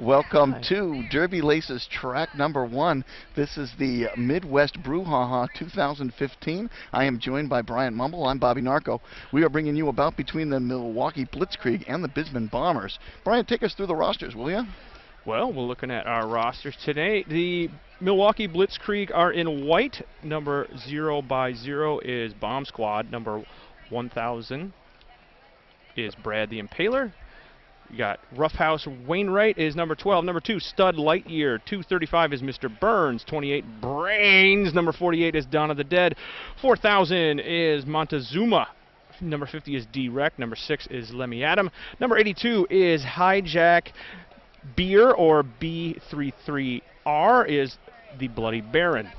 Welcome Hi. to Derby Laces track number 1. This is the Midwest Brouhaha 2015. I am joined by Brian Mumble. I'm Bobby Narco. We are bringing you a bout between the Milwaukee Blitzdkreig and the BisMan Bombers. Brian, take us through the rosters, will you? Well, we're looking at our rosters today. The Milwaukee Blitzdkreig are in white. Number 0x0 is Bomb Squad. Number 1000 is Brad the Impaler. You got Roughhouse Wainwright is number 12. Number 2, Stud Lightyear. 235 is Mr. Burns. 28, Brains. Number 48 is Dawn of the Dead. 4000 is Montezuma. Number 50 is D-Rec. Number 6 is Lemmy Adam. Number 82 is Hijack Beer, or B33R, is the Bloody Baron.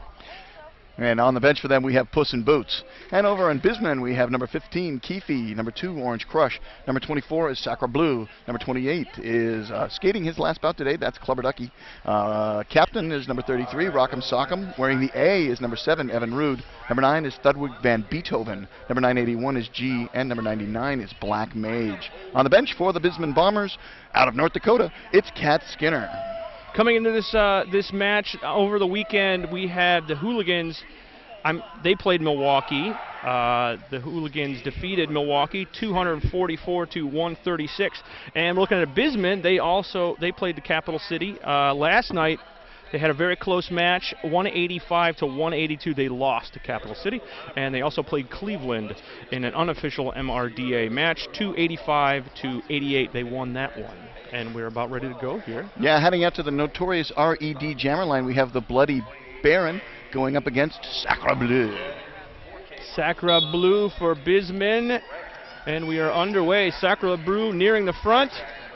And on the bench for them, we have Puss in Boots. And over in BisMan, we have number 15, Keefe. Number 2, Orange Crush. Number 24 is Sacra Blue. Number 28 is skating his last bout today. That's Clubber Ducky. Captain is number 33, Rock'em Sock'em. Wearing the A is number 7, Evan Rude. Number 9 is Thudwig Van Beethoven. Number 981 is G. And number 99 is Black Mage. On the bench for the BisMan Bombers, out of North Dakota, it's Cat Skinner. Coming into this match over the weekend, we had the Hooligans. They played Milwaukee. The Hooligans defeated Milwaukee 244 to 136. And looking at BisMan, they played the Capital City last night. They had a very close match, 185 to 182. They lost to Capital City, and they also played Cleveland in an unofficial MRDA match, 285 to 88. They won that one. And we're about ready to go here. Yeah, heading out to the notorious RED Jammer line, we have the Bloody Baron going up against Sacra Bleu. Sacra Bleu for BisMan, and we are underway. Sacra Bleu nearing the front,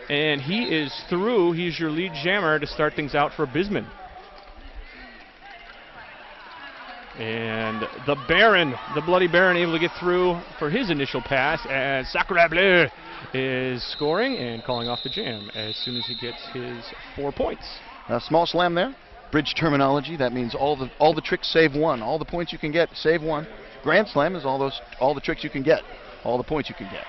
and he is through. He's your lead jammer to start things out for BisMan. And the Baron, the Bloody Baron, able to get through for his initial pass as Sacra Bleu is scoring and calling off the jam as soon as he gets his 4 points. A small slam there. Bridge terminology, that means all the tricks save one. All the points you can get, save one. Grand slam is all the tricks you can get, all the points you can get.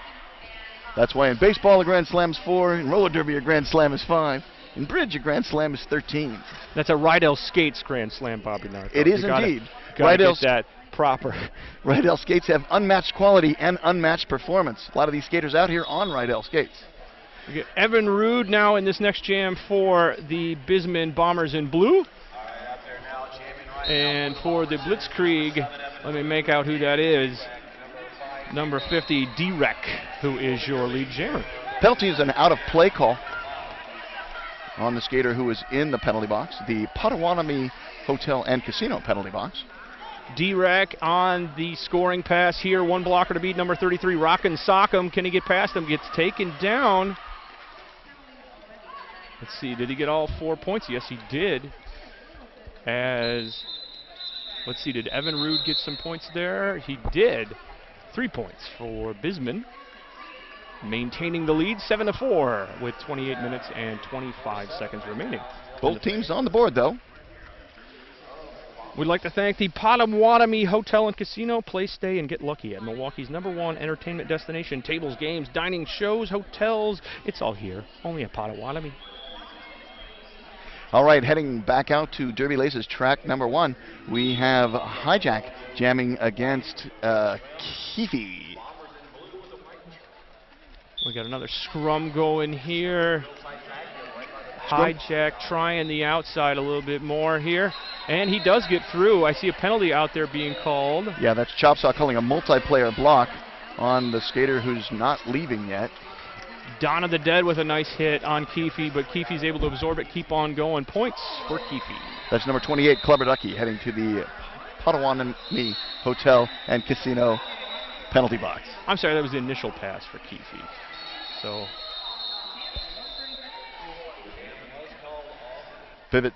That's why in baseball a grand slam is 4, in roller derby a grand slam is 5, in bridge a grand slam is 13. That's a Rydell Skates grand slam, Bobby Narco. It is indeed. Gotta get that proper. Rydell Skates have unmatched quality and unmatched performance. A lot of these skaters out here on Rydell Skates. We get Evan Rude now in this next jam for the BisMan Bombers in blue. And for the Blitzdkreig, let me make out who that is. Number 50, D-Rec, who is your lead jammer. Penalty is an out-of-play call on the skater who is in the penalty box, the Potawatomi Hotel and Casino penalty box. D-Rec on the scoring pass here. One blocker to beat, number 33, Rock'em Sock'em. Can he get past him? Gets taken down. Let's see, did he get all 4 points? Yes, he did. Let's see, did Evan Rude get some points there? He did. 3 points for BisMan. Maintaining the lead, 7-4, with 28 minutes and 25 seconds remaining. Both teams on the board, though. We'd like to thank the Potawatomi Hotel and Casino. Play, stay, and get lucky at Milwaukee's #1 entertainment destination. Tables, games, dining, shows, hotels. It's all here, only at Potawatomi. All right, heading back out to Derby Laces track number 1, we have Hijack jamming against Keefe. We got another scrum going here. Hijack trying the outside a little bit more here. And he does get through. I see a penalty out there being called. Yeah, that's Chopsaw calling a multiplayer block on the skater who's not leaving yet. Dawn of the Dead with a nice hit on Keefe, but Keefe's able to absorb it, keep on going. Points for Keefe. That's number 28, Clubber Ducky, heading to the Potawatomi Hotel and Casino penalty box. I'm sorry, that was the initial pass for Keefe. So pivot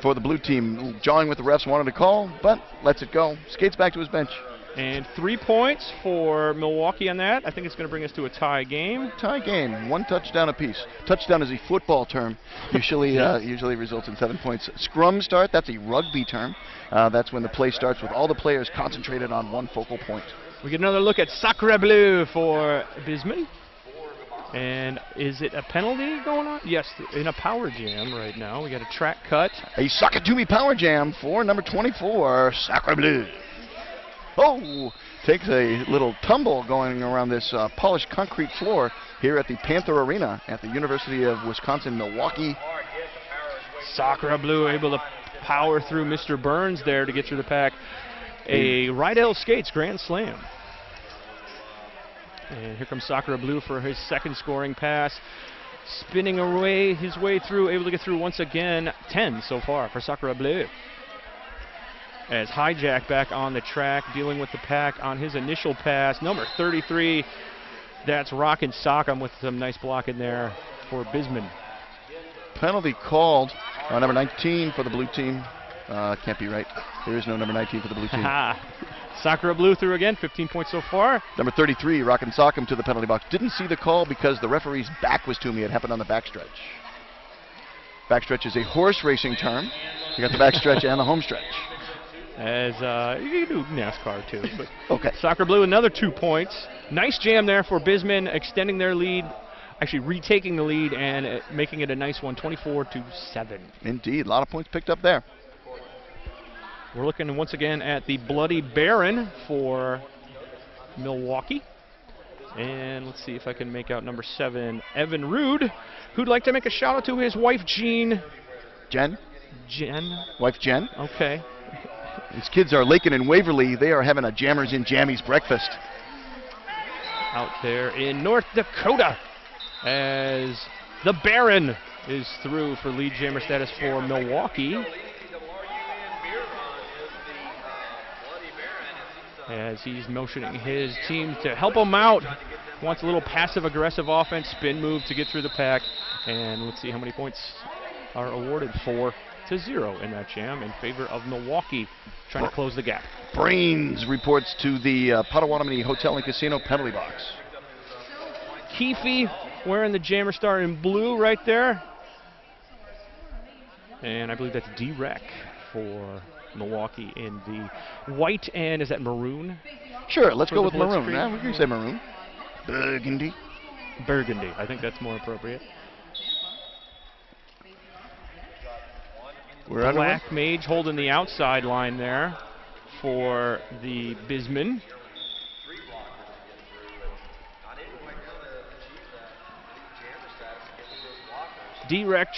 for the blue team, jawing with the refs, wanted to call, but lets it go. Skates back to his bench. And 3 points for Milwaukee on that. I think it's going to bring us to a tie game. Tie game, 1 touchdown apiece. Touchdown is a football term. Usually results in 7 points. Scrum start, that's a rugby term. That's when the play starts with all the players concentrated on one focal point. We get another look at Sacra Bleu for BisMan. And is it a penalty going on? Yes, in a power jam right now. We got a track cut. A Sakatumi power jam for number 24, Sacre Bleu. Oh, takes a little tumble going around this polished concrete floor here at the Panther Arena at the University of Wisconsin-Milwaukee. Sacre Bleu able to power through Mr. Burns there to get through the pack. A Rydell Skates grand slam. And here comes Sacre Bleu for his second scoring pass. Spinning away his way through, able to get through once again. 10 so far for Sacre Bleu. As Hijack back on the track, dealing with the pack on his initial pass. Number 33, that's Rockin' Sock'em with some nice blocking there for BisMan. Penalty called on number 19 for the blue team. Can't be right. There is no number 19 for the blue team. Sacre Bleu through again, 15 points so far. Number 33, Rockin' Sock'em to the penalty box. Didn't see the call because the referee's back was to me. It happened on the backstretch. Backstretch is a horse racing term. You got the backstretch and the home stretch. As you can do NASCAR too. But okay. Sacre Bleu, another 2 points. Nice jam there for BisMan, extending their lead, actually retaking the lead and making it a nice one, 24-7. Indeed, a lot of points picked up there. We're looking once again at the Bloody Baron for Milwaukee. And let's see if I can make out number 7, Evan Rude, who'd like to make a shout out to his wife, Jen. Wife Jen. Okay. His kids are Lakin and Waverly. They are having a Jammers in Jammies breakfast. Out there in North Dakota as the Baron is through for lead jammer status for Milwaukee. As he's motioning his team to help him out. Wants a little passive-aggressive offense, spin move to get through the pack. And let's see how many points are awarded. 4-0 in that jam in favor of Milwaukee, trying to close the gap. Brains reports to the Potawatomi Hotel and Casino penalty box. Keefe wearing the Jammer Star in blue right there. And I believe that's D-Rec for Milwaukee in the white, and is that maroon? Sure, let's go with maroon. Yeah, we can say maroon. Burgundy. Burgundy, I think that's more appropriate. We're Black Mage holding the outside line there for the BisMan. D-Rec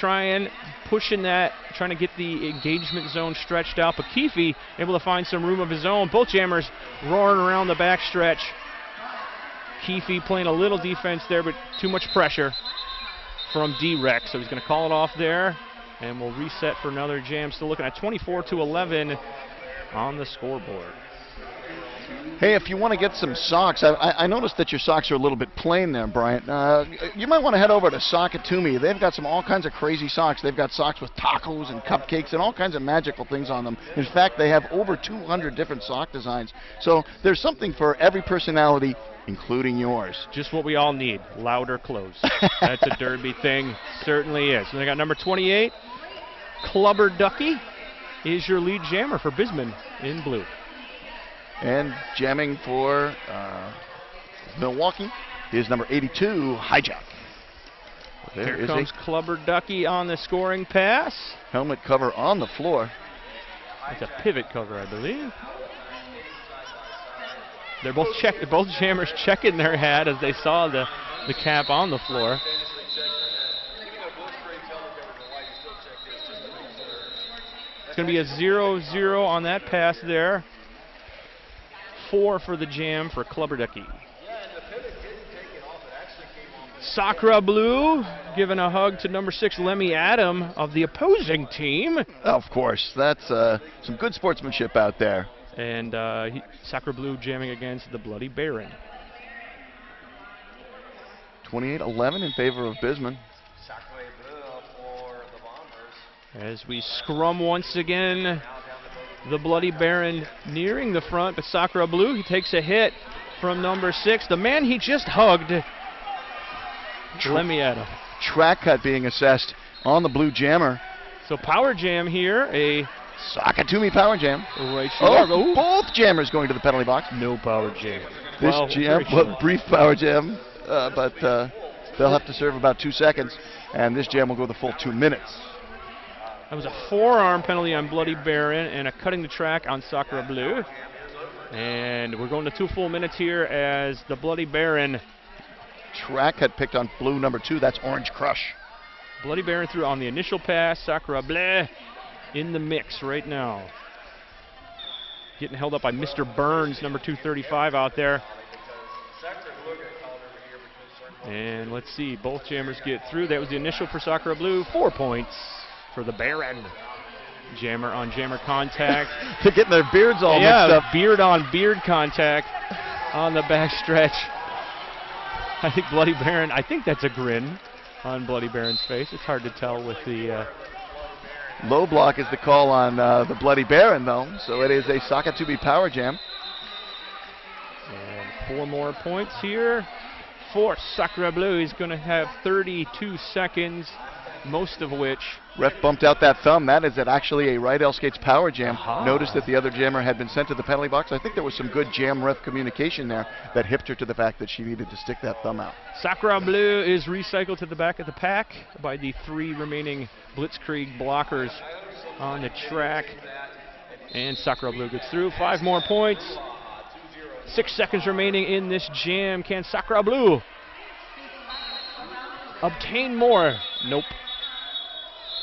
pushing that, trying to get the engagement zone stretched out, but Keefe able to find some room of his own. Both jammers roaring around the backstretch. Keefe playing a little defense there, but too much pressure from D-Rec, so he's going to call it off there, and we'll reset for another jam. Still looking at 24-11 on the scoreboard. Hey, if you want to get some socks, I noticed that your socks are a little bit plain there, Bryant. You might want to head over to Sockatumi. They've got all kinds of crazy socks. They've got socks with tacos and cupcakes and all kinds of magical things on them. In fact, they have over 200 different sock designs. So there's something for every personality, including yours. Just what we all need, louder clothes. That's a derby thing, certainly is. And they got number 28, Clubber Ducky, is your lead jammer for BisMan in blue. And jamming for Milwaukee is number 82, Hijack. Here comes Clubber Ducky on the scoring pass. Helmet cover on the floor. It's a pivot cover, I believe. They're both jammers checking their hat as they saw the cap on the floor. It's going to be a 0-0 on that pass there. 4 for the jam for Clubber Ducky. Sacre Bleu giving a hug to number 6, Lemmy Adam of the opposing team. Of course, that's some good sportsmanship out there. And Sacre Bleu jamming against the Bloody Baron. 28-11 in favor of BisMan. As we scrum once again, the Bloody Baron nearing the front, but Sacre Bleu, he takes a hit from number 6. The man he just hugged, Lemmy Adam. Track cut being assessed on the blue jammer. So power jam here, a Sakatumi power jam. Right. Both jammers going to the penalty box. No power jam. This jam, brief power jam, but They'll have to serve about 2 seconds, and this jam will go the full 2 minutes. That was a forearm penalty on Bloody Baron and a cutting the track on Sacre Bleu. And we're going to 2 full minutes here as the Bloody Baron. Track had picked on blue number 2. That's Orange Crush. Bloody Baron through on the initial pass. Sacre Bleu in the mix right now. Getting held up by Mr. Burns, number 235 out there. And let's see, both jammers get through. That was the initial for Sacre Bleu. 4 points for the Baron. Jammer on jammer contact. They're getting their beards all mixed up. Beard on beard contact on the back stretch. I think Bloody Baron, I think that's a grin on Bloody Baron's face. It's hard to tell with the... Low block is the call on the Bloody Baron, though, so it is a Sakatsubi power jam. And 4 more points here for Sacre Bleu. He's going to have 32 seconds, most of which... Ref bumped out that thumb. That is actually a right L skates power jam. Noticed that the other jammer had been sent to the penalty box. I think there was some good jam ref communication there that hipped her to the fact that she needed to stick that thumb out. Sacre Bleu is recycled to the back of the pack by the 3 remaining Blitzdkreig blockers on the track. And Sacre Bleu gets through. 5 more points. 6 seconds remaining in this jam. Can Sacre Bleu obtain more? Nope.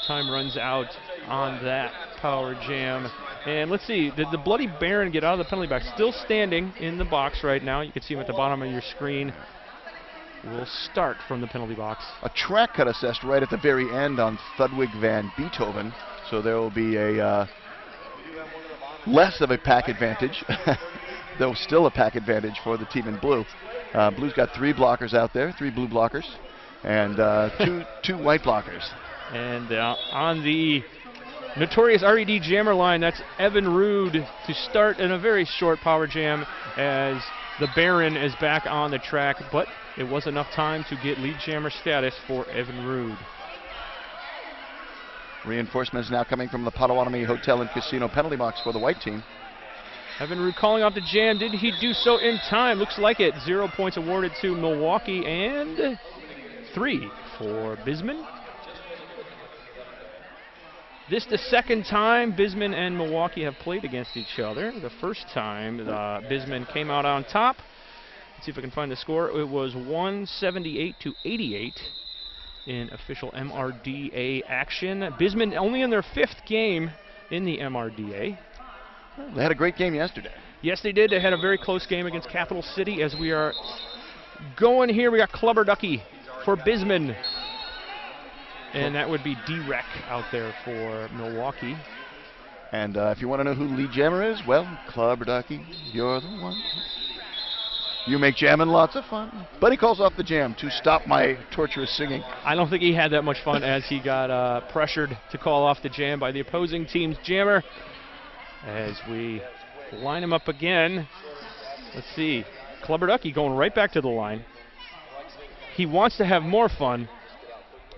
Time runs out on that power jam. And let's see, did the Bloody Baron get out of the penalty box? Still standing in the box right now. You can see him at the bottom of your screen. We'll start from the penalty box. A track cut assessed right at the very end on Thudwig van Beethoven. So there will be a less of a pack advantage, though still a pack advantage for the team in blue. Blue's got 3 blockers out there, 3 blue blockers, and two white blockers. And on the notorious RED jammer line, that's Evan Rude to start in a very short power jam as the Baron is back on the track, but it was enough time to get lead jammer status for Evan Rude. Reinforcements now coming from the Potawatomi Hotel and Casino penalty box for the white team. Evan Rude calling off the jam. Did he do so in time? Looks like it. 0 points awarded to Milwaukee and 3 for BisMan. This the second time BisMan and Milwaukee have played against each other. The first time BisMan came out on top. Let's see if I can find the score. It was 178-88 in official MRDA action. BisMan only in their 5th game in the MRDA. They had a great game yesterday. Yes, they did. They had a very close game against Capital City. As we are going here, we got Clubber Ducky for BisMan. And that would be D-Rec out there for Milwaukee. And if you want to know who lead jammer is, well, Clubber Ducky, you're the one. You make jamming lots of fun. But he calls off the jam to stop my torturous singing. I don't think he had that much fun as he got pressured to call off the jam by the opposing team's jammer. As we line him up again, let's see, Clubber Ducky going right back to the line. He wants to have more fun.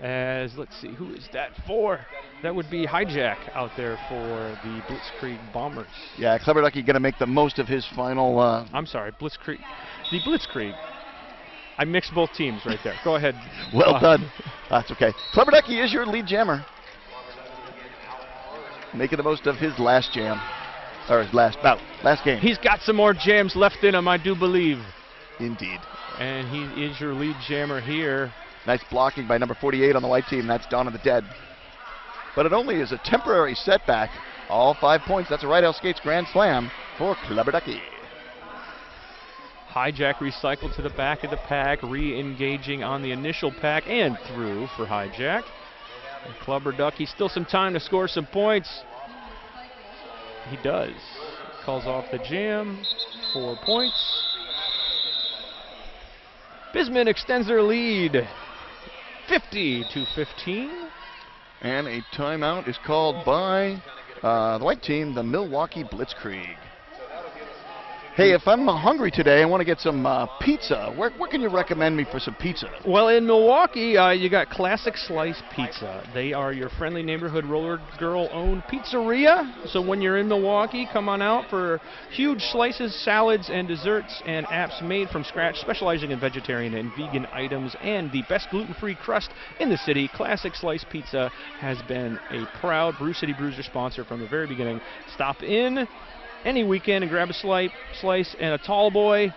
As, let's see, who is that for? That would be Hijack out there for the Blitzdkreig Bombers. Yeah, Clubber Ducky going to make the most of his final... I'm sorry, Blitzdkreig. The Blitzdkreig. I mixed both teams right there. Go ahead. Well done. That's okay. Clubber Ducky is your lead jammer. Making the most of his last jam. Or his last bout. Last game. He's got some more jams left in him, I do believe. Indeed. And he is your lead jammer here. Nice blocking by number 48 on the white team. That's Dawn of the Dead. But it only is a temporary setback. All 5 points. That's a right L skates grand slam for Clubber Ducky. Hijack recycled to the back of the pack, re-engaging on the initial pack and through for Hijack. And Clubber Ducky, still some time to score some points. He does. Calls off the jam. 4 points. BisMan extends their lead 50-15. And a timeout is called by the white team, the Milwaukee Blitzdkreig. Hey, if I'm hungry today, I want to get some pizza. Where can you recommend me for some pizza? Well, in Milwaukee, you got Classic Slice Pizza. They are your friendly neighborhood roller girl-owned pizzeria. So when you're in Milwaukee, come on out for huge slices, salads, and desserts and apps made from scratch, specializing in vegetarian and vegan items and the best gluten-free crust in the city. Classic Slice Pizza has been a proud Brew City Bruiser sponsor from the very beginning. Stop in any weekend and grab a slice and a tall boy.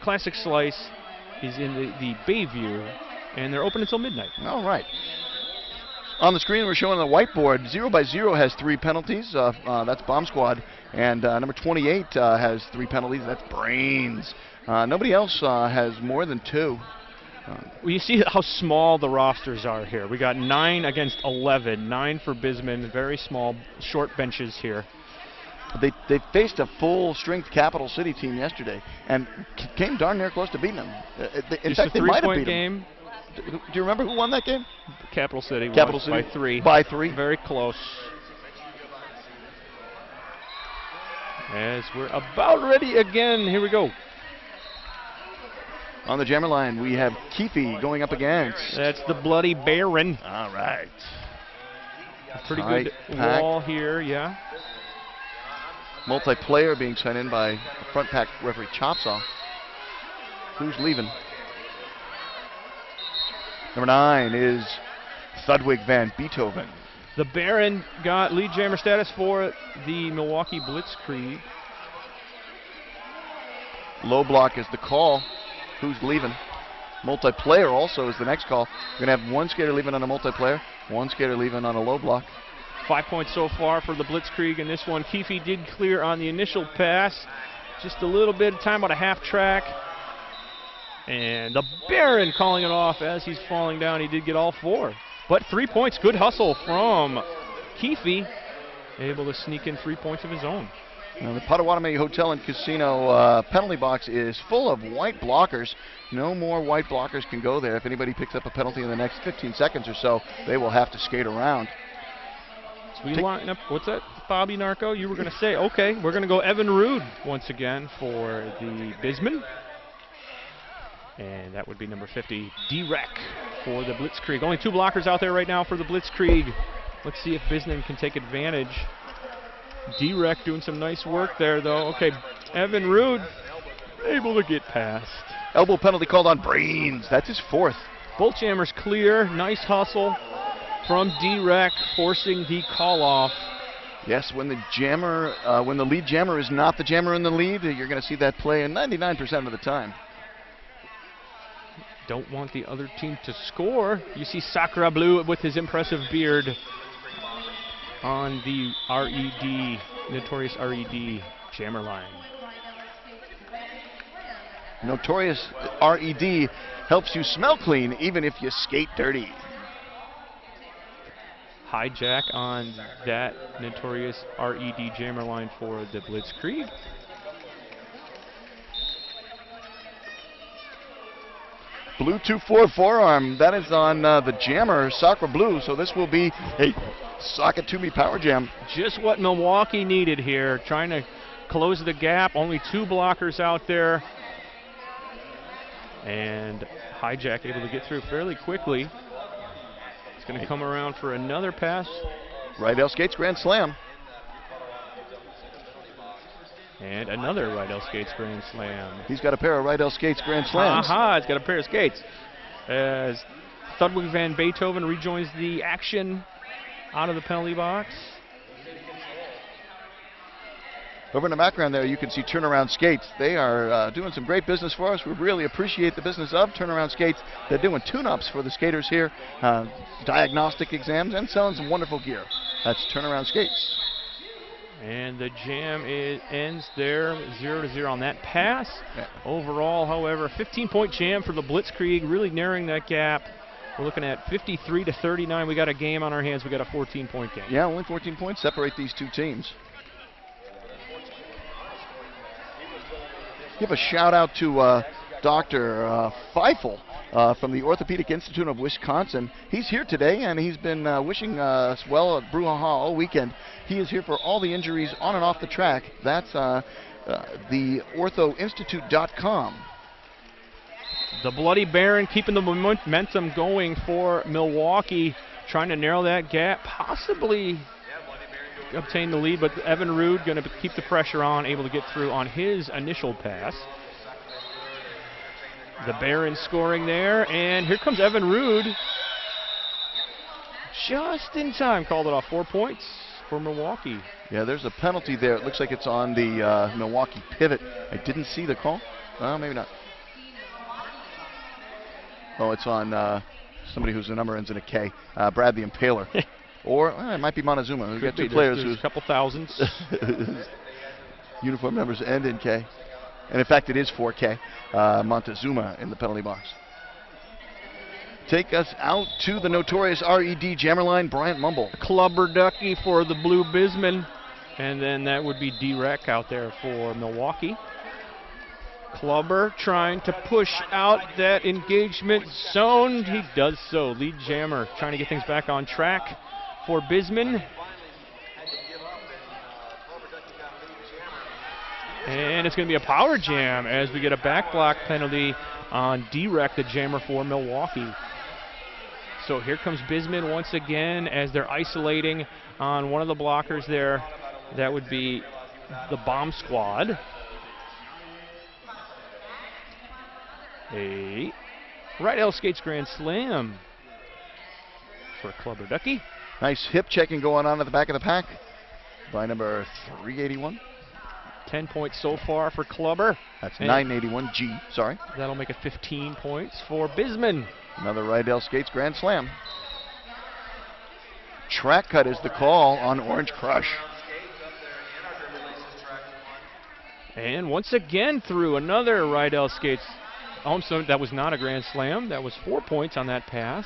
Classic Slice is in the Bayview, and they're open until midnight. All right. On the screen, we're showing the whiteboard. 0 by 0 has 3 penalties. That's Bomb Squad. And number 28 has 3 penalties. That's Brains. Nobody else has more than 2. Well, you see how small the rosters are here. We got 9 against 11. 9 for BisMan. Very small, short benches here. They faced a full-strength Capital City team yesterday and came darn near close to beating them. In fact, they might have beat them. Do you remember who won that game? Capital City. Capital City by 3. By 3. Very close. As we're about ready again, here we go. On the jammer line, we have Keefe going up against. That's the Bloody Baron. All right. A pretty good wall here, yeah. Multiplayer being signed in by front pack referee Chopsaw. Who's leaving? Number 9 is Thudwig Van Beethoven. The Baron got lead jammer status for the Milwaukee Blitzdkreig. Low block is the call. Who's leaving? Multiplayer also is the next call. We're going to have 1 skater leaving on a multiplayer, 1 skater leaving on a low block. 5 points so far for the Blitzdkreig in this one. Keefe did clear on the initial pass. Just a little bit of time on a half track. And the Baron calling it off as he's falling down. He did get all 4. But 3 points. Good hustle from Keefe. Able to sneak in 3 points of his own. Now the Potawatomi Hotel and Casino penalty box is full of white blockers. No more white blockers can go there. If anybody picks up a penalty in the next 15 seconds or so, they will have to skate around. We line up, what's that, Bobby Narco? You were going to say, okay, we're going to go Evan Rude once again for the BisMan. And that would be number 50, D-Rec for the Blitzdkreig. Only 2 blockers out there right now for the Blitzdkreig. Let's see if BisMan can take advantage. D-Rec doing some nice work there, though. Okay, Evan Rude able to get past. Elbow penalty called on Brains. That's his 4th. Both jammers clear. Nice hustle from D-Rec, forcing the call-off. Yes, when the jammer, when the lead jammer is not the jammer in the lead, you're going to see that play 99% of the time. Don't want the other team to score. You see Sakura Blue with his impressive beard on the RED, Notorious RED jammer line. Notorious RED helps you smell clean even if you skate dirty. Hijack on that Notorious RED jammer line for the Blitzdkreig. Blue 2-4 forearm. That is on the jammer, Sakura Blue. So this will be a sock it to me power jam. Just what Milwaukee needed here. Trying to close the gap. Only 2 blockers out there. And Hijack able to get through fairly quickly. It's going to come around for another pass. Rydell Skates Grand Slam. And another Rydell Skates Grand Slam. He's got a pair of Rydell Skates Grand Slams. Aha, he's got a pair of skates. As Thudwig Van Beethoven rejoins the action out of the penalty box. Over in the background there, you can see Turnaround Skates. They are doing some great business for us. We really appreciate the business of Turnaround Skates. They're doing tune-ups for the skaters here, diagnostic exams, and selling some wonderful gear. That's Turnaround Skates. And the jam ends there, 0-0 on that pass. Yeah. Overall, however, 15-point jam for the Blitzdkreig, really narrowing that gap. We're looking at 53-39. We got a game on our hands. We got a 14-point game. Yeah, only 14 points separate these 2 teams. Give a shout out to Dr. Feifel from the Orthopedic Institute of Wisconsin. He's here today, and he's been wishing us well at Brouhaha all weekend. He is here for all the injuries on and off the track. That's the orthoinstitute.com. The Bloody Baron keeping the momentum going for Milwaukee, trying to narrow that gap, possibly obtain the lead, but Evan Rude going to keep the pressure on, able to get through on his initial pass. The Baron scoring there, and here comes Evan Rude. Just in time, called it off. 4 points for Milwaukee. Yeah, there's a penalty there. It looks like it's on the Milwaukee pivot. I didn't see the call. Maybe not. Oh, it's on somebody whose number ends in a K. Brad the Impaler. Or it might be Montezuma. We've got two players who's a couple thousands. Uniform numbers end in K. And in fact, it is 4K. Montezuma in the penalty box. Take us out to the notorious RED jammer line, Bryant Mumble. Clubber Ducky for the Blue BisMan. And then that would be D-Rec out there for Milwaukee. Clubber trying to push out that engagement zone. He does so. Lead jammer trying to get things back on track for BisMan. And it's going to be a power jam as we get a back block penalty on D-Rec, the jammer for Milwaukee. So here comes BisMan once again as they're isolating on one of the blockers there. That would be the Bomb Squad. A right L skates grand slam for Clubber Ducky. Nice hip checking going on at the back of the pack by number 381. 10 points so far for Clubber. That's 981 G, sorry. That'll make it 15 points for BisMan. Another right L skates grand slam. Track cut is the call on Orange Crush. And once again through another right L skates. Oh, so that was not a grand slam. That was 4 points on that pass.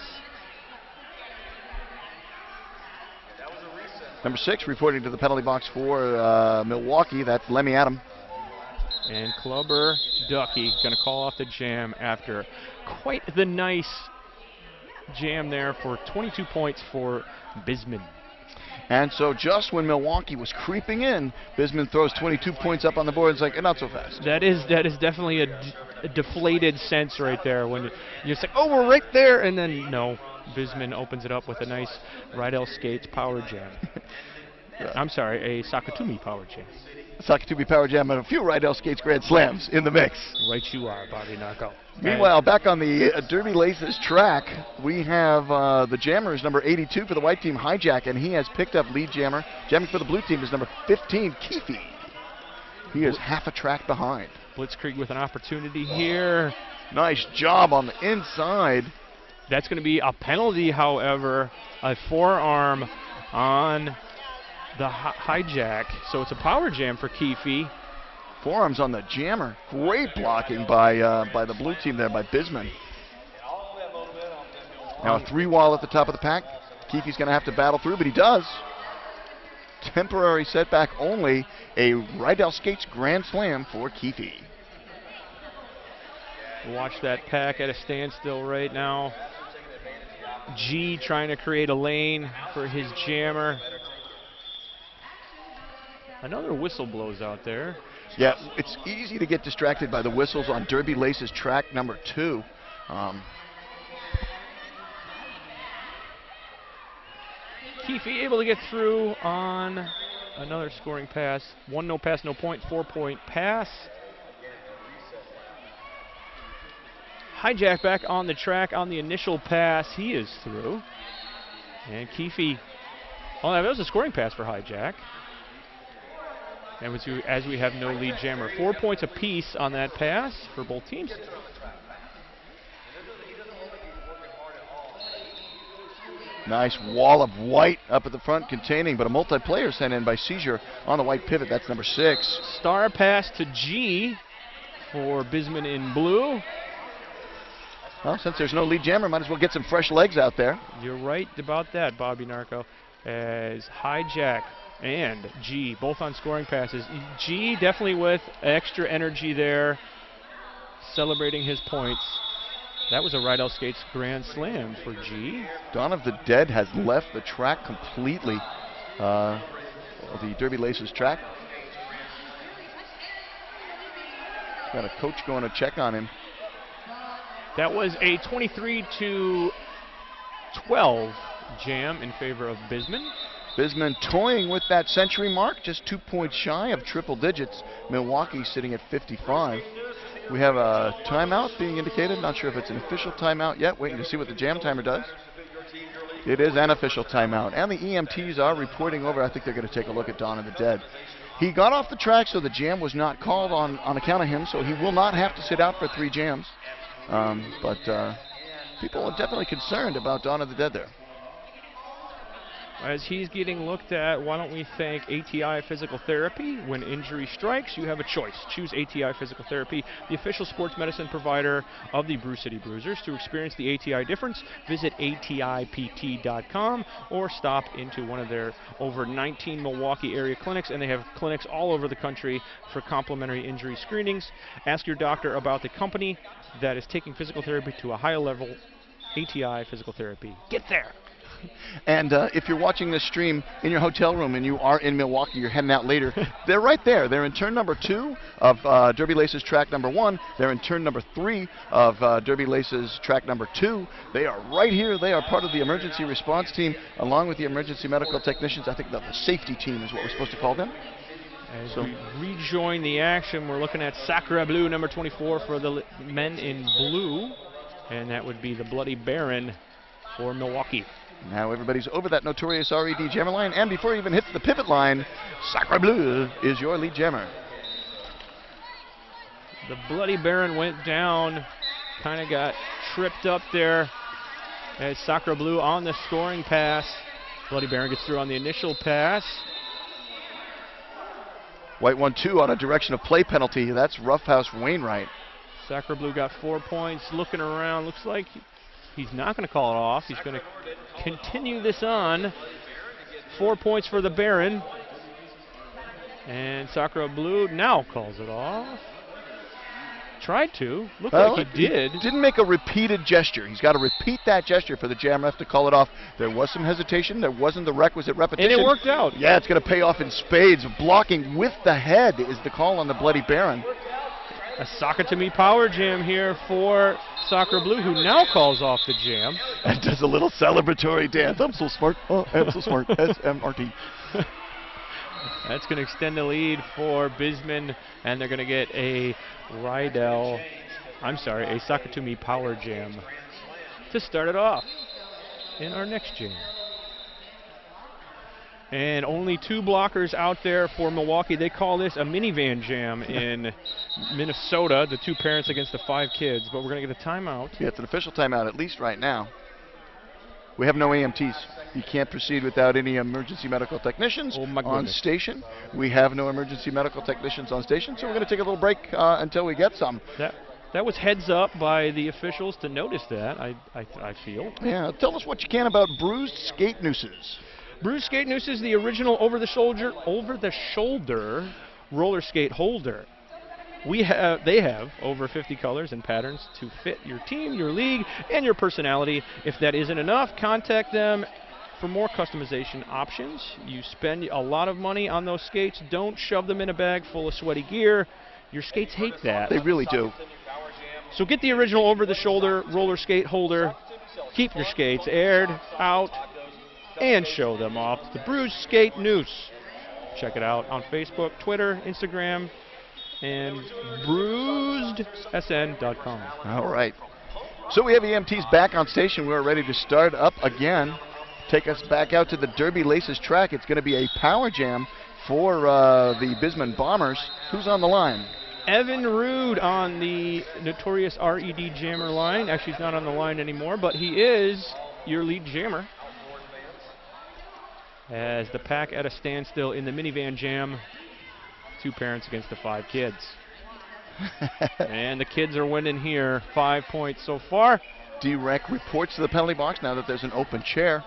Number 6 reporting to the penalty box for Milwaukee. That's Lemmy Adam. And Clubber Ducky going to call off the jam after quite the nice jam there for 22 points for BisMan. And so just when Milwaukee was creeping in, BisMan throws 22 points up on the board. It's like, not so fast. That is definitely a deflated sense right there when you're just like, oh, we're right there, and then no. BisMan opens it up with a nice right L skates power jam. I'm sorry, a Sakatumi power jam. Sakatumi power jam and a few right L skates grand slams in the mix. Right you are, Bobby Narco. Meanwhile, back on the Derby Laces track, we have the jammers number 82 for the white team, Hijack, and he has picked up lead jammer. Jamming for the blue team is number 15, Keefe. He is half a track behind. Blitzdkreig with an opportunity here. Nice job on the inside. That's going to be a penalty, however, a forearm on the Hijack. So it's a power jam for Keefe. Forearms on the jammer. Great blocking by the blue team there by BisMan. Now a 3-wall at the top of the pack. Keefe's going to have to battle through, but he does. Temporary setback only. A right L skates grand slam for Keefe. Watch that pack at a standstill right now. G trying to create a lane for his jammer. Another whistle blows out there. Yeah, it's easy to get distracted by the whistles on Derby Laces track number 2. Keefe able to get through on another scoring pass. 1 no pass, no point, 4-point pass. Hijack back on the track on the initial pass. He is through. And Keefe, oh, that was a scoring pass for Hijack. And as we have no lead jammer. 4 points apiece on that pass for both teams. Nice wall of white up at the front containing, but a multiplayer sent in by Seizure on the white pivot. That's number 6. Star pass to G for BisMan in blue. Well, since there's no lead jammer, might as well get some fresh legs out there. You're right about that, Bobby Narco. As Hijack and G both on scoring passes. G definitely with extra energy there, celebrating his points. That was a right L skates grand slam for G. Dawn of the Dead has left the track completely. The Derby Laces track. Got a coach going to check on him. That was a 23-12 jam in favor of BisMan. BisMan toying with that century mark, just 2 points shy of triple digits. Milwaukee sitting at 55. We have a timeout being indicated. Not sure if it's an official timeout yet. Waiting to see what the jam timer does. It is an official timeout. And the EMTs are reporting over. I think they're going to take a look at Dawn of the Dead. He got off the track, so the jam was not called on account of him, so he will not have to sit out for 3 jams. But people are definitely concerned about Dawn of the Dead there. As he's getting looked at, why don't we thank ATI Physical Therapy? When injury strikes, you have a choice. Choose ATI Physical Therapy, the official sports medicine provider of the Brew City Bruisers. To experience the ATI difference, visit atipt.com or stop into one of their over 19 Milwaukee area clinics, and they have clinics all over the country for complimentary injury screenings. Ask your doctor about the company that is taking physical therapy to a higher level. ATI Physical Therapy. Get there. And if you're watching this stream in your hotel room and you are in Milwaukee, you're heading out later, they're right there. They're in turn number 2 of Derby Laces track number 1. They're in turn number 3 of Derby Laces track number 2. They are right here. They are part of the emergency response team along with the emergency medical technicians. I think the safety team is what we're supposed to call them. As we rejoin the action, we're looking at Sacre Bleu, number 24 for the men in blue. And that would be the Bloody Baron for Milwaukee. Now everybody's over that notorious RED jammer line, and before he even hits the pivot line, Sacre Bleu is your lead jammer. The Bloody Baron went down, kind of got tripped up there as Sacre Bleu on the scoring pass. Bloody Baron gets through on the initial pass. White 1-2 on a direction of play penalty. That's Roughhouse Wainwright. Sacre Bleu got 4 points, looking around, looks like he's not going to call it off. He's going to continue this on. 4 points for the Baron. And Sacre Bleu now calls it off. Tried to. Looked like he did. Didn't make a repeated gesture. He's got to repeat that gesture for the jam ref to call it off. There was some hesitation. There wasn't the requisite repetition. And it worked out. Yeah, it's going to pay off in spades. Blocking with the head is the call on the Bloody Baron. A Soccer to Me power jam here for Sacre Bleu, who now calls off the jam. And does a little celebratory dance. I'm so smart. Oh, I'm so smart. SMRT. That's going to extend the lead for BisMan, and they're going to get a a Soccer to Me power jam to start it off in our next jam. And only 2 blockers out there for Milwaukee. They call this a minivan jam in Minnesota, the 2 parents against the 5 kids. But we're going to get a timeout. Yeah, it's an official timeout, at least right now. We have no AMTs. You can't proceed without any emergency medical technicians on station. We have no emergency medical technicians on station, so we're going to take a little break until we get some. That was heads up by the officials to notice that, I feel. Yeah, tell us what you can about bruised skate nooses. Bruised skate noose is the original over-the-shoulder roller skate holder. They have over 50 colors and patterns to fit your team, your league, and your personality. If that isn't enough, contact them for more customization options. You spend a lot of money on those skates. Don't shove them in a bag full of sweaty gear. Your skates hate that. They really do. So get the original over-the-shoulder roller skate holder. Keep your skates aired out and show them off. The Bruised Skate Noose. Check it out on Facebook, Twitter, Instagram, and bruisedsn.com. All right. So we have EMTs back on station. We're ready to start up again. Take us back out to the Derby Laces track. It's going to be a power jam for the BisMan Bombers. Who's on the line? Evan Rude on the notorious RED jammer line. Actually, he's not on the line anymore, but he is your lead jammer. As the pack at a standstill in the minivan jam, 2 parents against the 5 kids. And the kids are winning here, 5 points so far. D-Rec reports to the penalty box now that there's an open chair.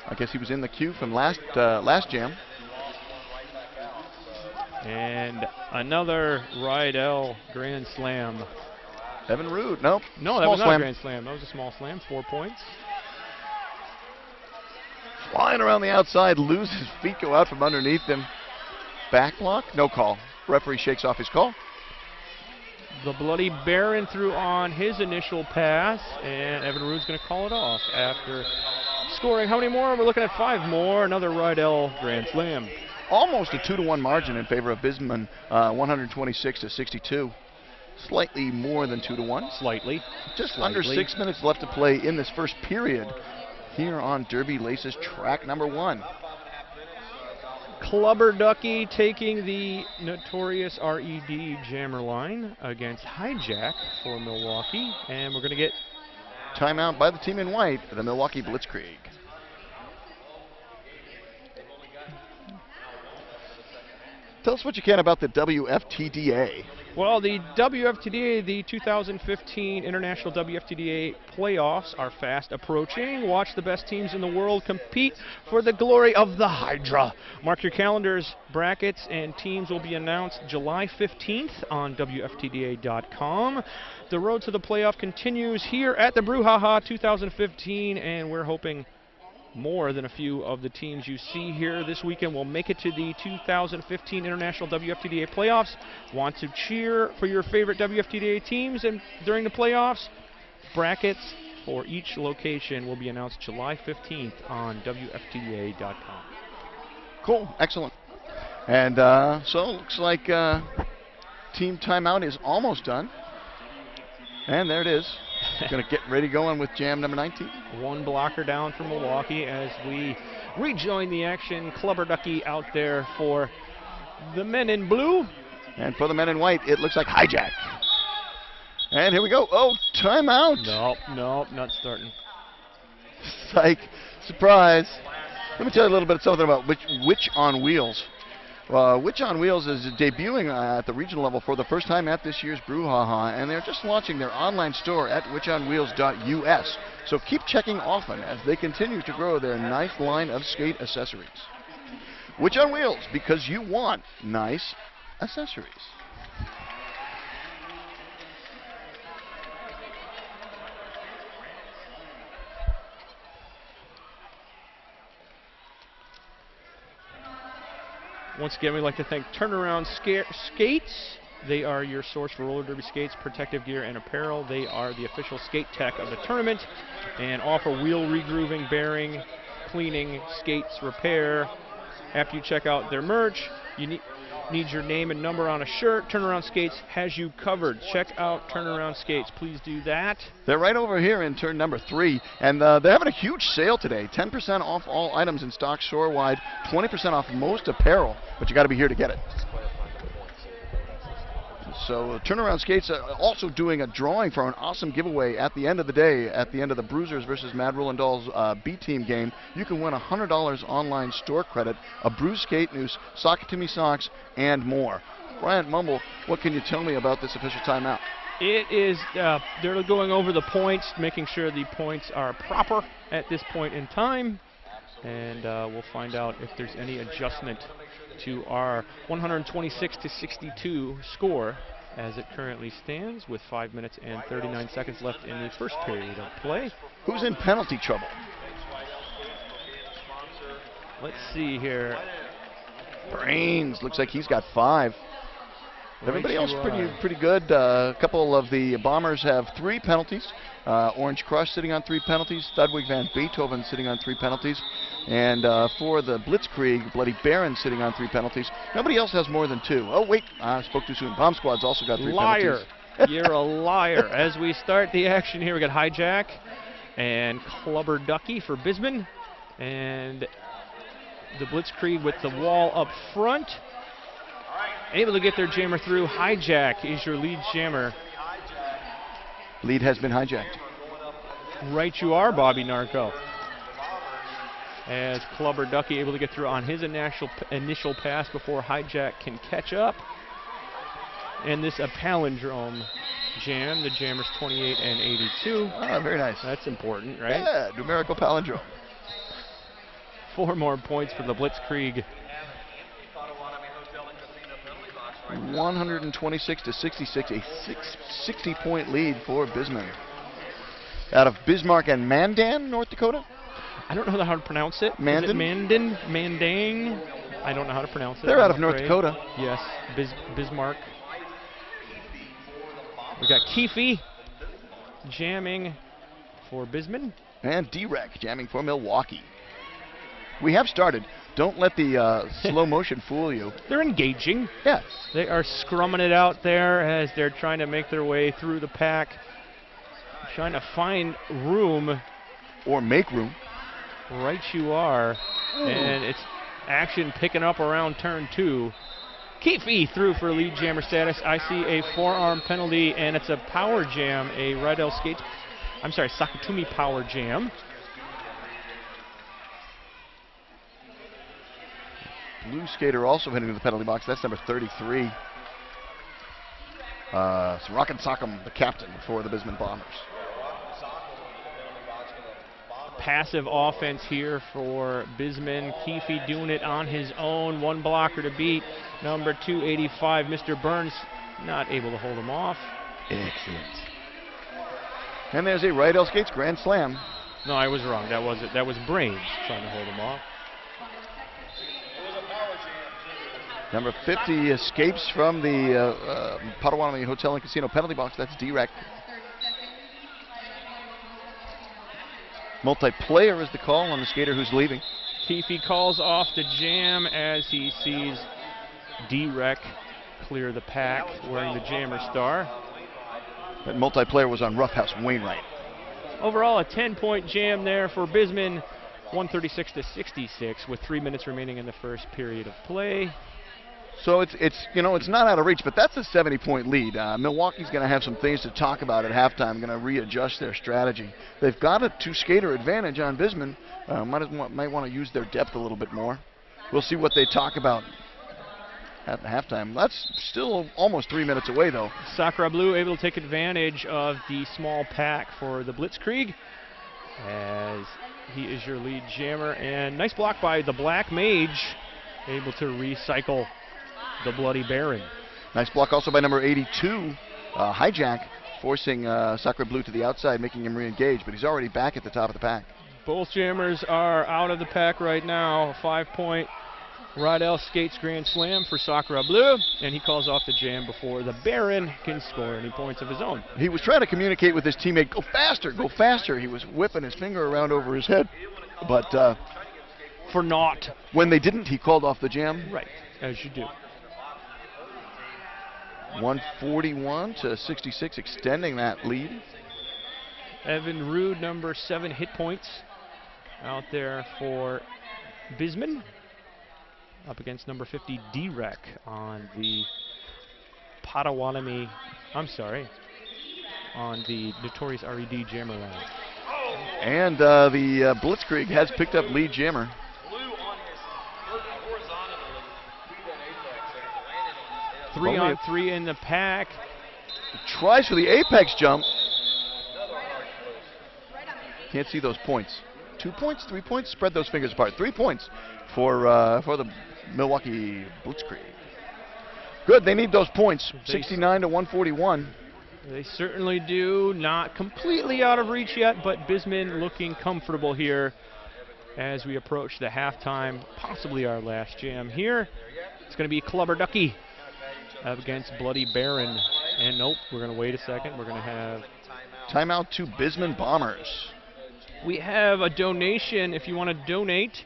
I guess he was in the queue from last jam. And another Rydell Grand Slam. Evan Rude, nope. No, that was not a Grand Slam. That was a small slam, 4 points. Flying around the outside, loses feet, go out from underneath him. Back block, no call. Referee shakes off his call. The Bloody Baron threw on his initial pass, and Evan Rude's going to call it off after scoring. How many more? We're looking at 5 more. Another Rydell grand slam. Almost a 2-to-1 margin in favor of BisMan, 126 to 62. Slightly more than 2-to-1. Slightly. Just under 6 minutes left to play in this first period here on Derby Laces track number 1. Clubber Ducky taking the notorious RED jammer line against Hijack for Milwaukee. And we're going to get timeout by the team in white, the Milwaukee Blitzdkreig. Tell us what you can about the WFTDA. Well, the WFTDA, the 2015 International WFTDA playoffs are fast approaching. Watch the best teams in the world compete for the glory of the Hydra. Mark your calendars. Brackets and teams will be announced July 15th on WFTDA.com. The road to the playoff continues here at the Brouhaha 2015, and we're hoping more than a few of the teams you see here this weekend will make it to the 2015 International WFTDA playoffs. Want to cheer for your favorite WFTDA teams and during the playoffs? Brackets for each location will be announced July 15th on WFTDA.com. Cool, excellent. And so it looks like team timeout is almost done. And there it is. Going to get ready going with jam number 19. One blocker down for Milwaukee as we rejoin the action. Clubber Ducky out there for the men in blue. And for the men in white, it looks like Hijack. And here we go. Oh, timeout. Nope, not starting. Psych. Surprise. Let me tell you a little bit something about Witch on Wheels. Witch on Wheels is debuting at the regional level for the first time at this year's Brouhaha, and they're just launching their online store at witchonwheels.us. So keep checking often as they continue to grow their nice line of skate accessories. Witch on Wheels, because you want nice accessories. Once again, we'd like to thank Turnaround Skates. They are your source for roller derby skates, protective gear, and apparel. They are the official skate tech of the tournament and offer wheel regrooving, bearing, cleaning, skates, repair. After you check out their merch, you need your name and number on a shirt. Turnaround Skates has you covered. Check out Turnaround Skates. Please do that. They're right over here in turn number 3, and they're having a huge sale today. 10% off all items in stock shore-wide, 20% off most apparel, but you got to be here to get it. So Turnaround Skates are also doing a drawing for an awesome giveaway at the end of the day, at the end of the Bruisers versus Mad Rollin' Dolls B-Team game. You can win $100 online store credit, a Bruise skate noose, Sock It To Me socks, and more. Bryant Mumble, what can you tell me about this official timeout? It is, they're going over the points, making sure the points are proper at this point in time. And we'll find out if there's any adjustment to our 126 to 62 score as it currently stands with 5 minutes and 39 seconds left in the first period of play. Who's in penalty trouble? Let's see here. Brains, looks like he's got 5. Everybody else pretty good. A couple of the Bombers have 3 penalties. Orange Crush sitting on 3 penalties. Thudwig Van Beethoven sitting on 3 penalties. And for the Blitzdkreig, Bloody Baron sitting on 3 penalties. Nobody else has more than 2. Oh, wait, I spoke too soon. Bomb Squad's also got 3 penalties. Liar. You're a liar. As we start the action here, we got Hijack and Clubber Ducky for BisMan. And the Blitzdkreig with the wall up front. Able to get their jammer through. Hijack is your lead jammer. Lead has been hijacked. Right you are, Bobby Narco. As Clubber Ducky able to get through on his initial pass before Hijack can catch up. And this a palindrome jam. The jammer's 28 and 82. Ah, very nice. That's important, right? Yeah, numerical palindrome. 4 more points for the Blitzdkreig. 126 to 66, a 60-point lead for BisMan. Out of Bismarck and Mandan, North Dakota? I don't know how to pronounce it. Mandan? Is it Mandan? Mandang? I don't know how to pronounce it. They're out of North Dakota. Yes, Bismarck. We got Keefe jamming for BisMan. And D-Rec jamming for Milwaukee. We have started. Don't let the slow motion fool you. They're engaging. Yes. They are scrumming it out there as they're trying to make their way through the pack. Trying to find room. Or make room. Right you are. Ooh. And it's action picking up around turn 2. Keefe through for lead jammer status. I see a forearm penalty, and it's a power jam, a Rydell Skates. I'm sorry, Sakatumi power jam. Blue skater also heading to the penalty box. That's number 33. Sorokin Sakam, the captain for the BisMan Bombers. Passive offense here for BisMan. Keefe doing it on his own. One blocker to beat. Number 285, Mr. Burns, not able to hold him off. Excellent. And there's a Rydell Skates grand slam. No, I was wrong. That was it. That was Brains trying to hold him off. Number 50 escapes from the Potawatomi Hotel and Casino penalty box. That's D-Rec. Multiplayer is the call on the skater who's leaving. Keefe calls off the jam as he sees D-Rec clear the pack wearing the jammer star. That multiplayer was on Roughhouse Wainwright. Overall, a 10-point jam there for BisMan, 136-66 with 3 minutes remaining in the first period of play. So it's not out of reach, but that's a 70-point lead. Milwaukee's going to have some things to talk about at halftime. Going to readjust their strategy. They've got a 2-skater advantage on BisMan. Might want to use their depth a little bit more. We'll see what they talk about at the halftime. That's still almost 3 minutes away, though. Sakura Blue able to take advantage of the small pack for the Blitzdkreig, as he is your lead jammer. And nice block by the Black Mage, able to recycle the Bloody Baron. Nice block also by number 82, Hijack, forcing Sakura Blue to the outside, making him re-engage, but he's already back at the top of the pack. Both jammers are out of the pack right now. A 5-point Rydell Skates grand slam for Sakura Blue, and he calls off the jam before the Baron can score any points of his own. He was trying to communicate with his teammate, go faster, go faster. He was whipping his finger around over his head, but for naught. When they didn't, he called off the jam. Right, as you do. 141-66, extending that lead. Evan Rude, number 7 hit points out there for BisMan, up against number 50 D-Rec on the Potawatomi, on the notorious RED jammer line. And the Blitzdkreig has picked up lead jammer. 3-on-3 in the pack. Tries for the apex jump. Can't see those points. 2 points, 3 points. Spread those fingers apart. 3 points for the Milwaukee Blitzdkreig. Good. They need those points. 69-141. They certainly do. Not completely out of reach yet, but BisMan looking comfortable here as we approach the halftime, possibly our last jam here. It's going to be Clubber Ducky up against Bloody Baron. And nope, we're going to wait a second. We're going to have timeout to BisMan Bombers. We have a donation if you want to donate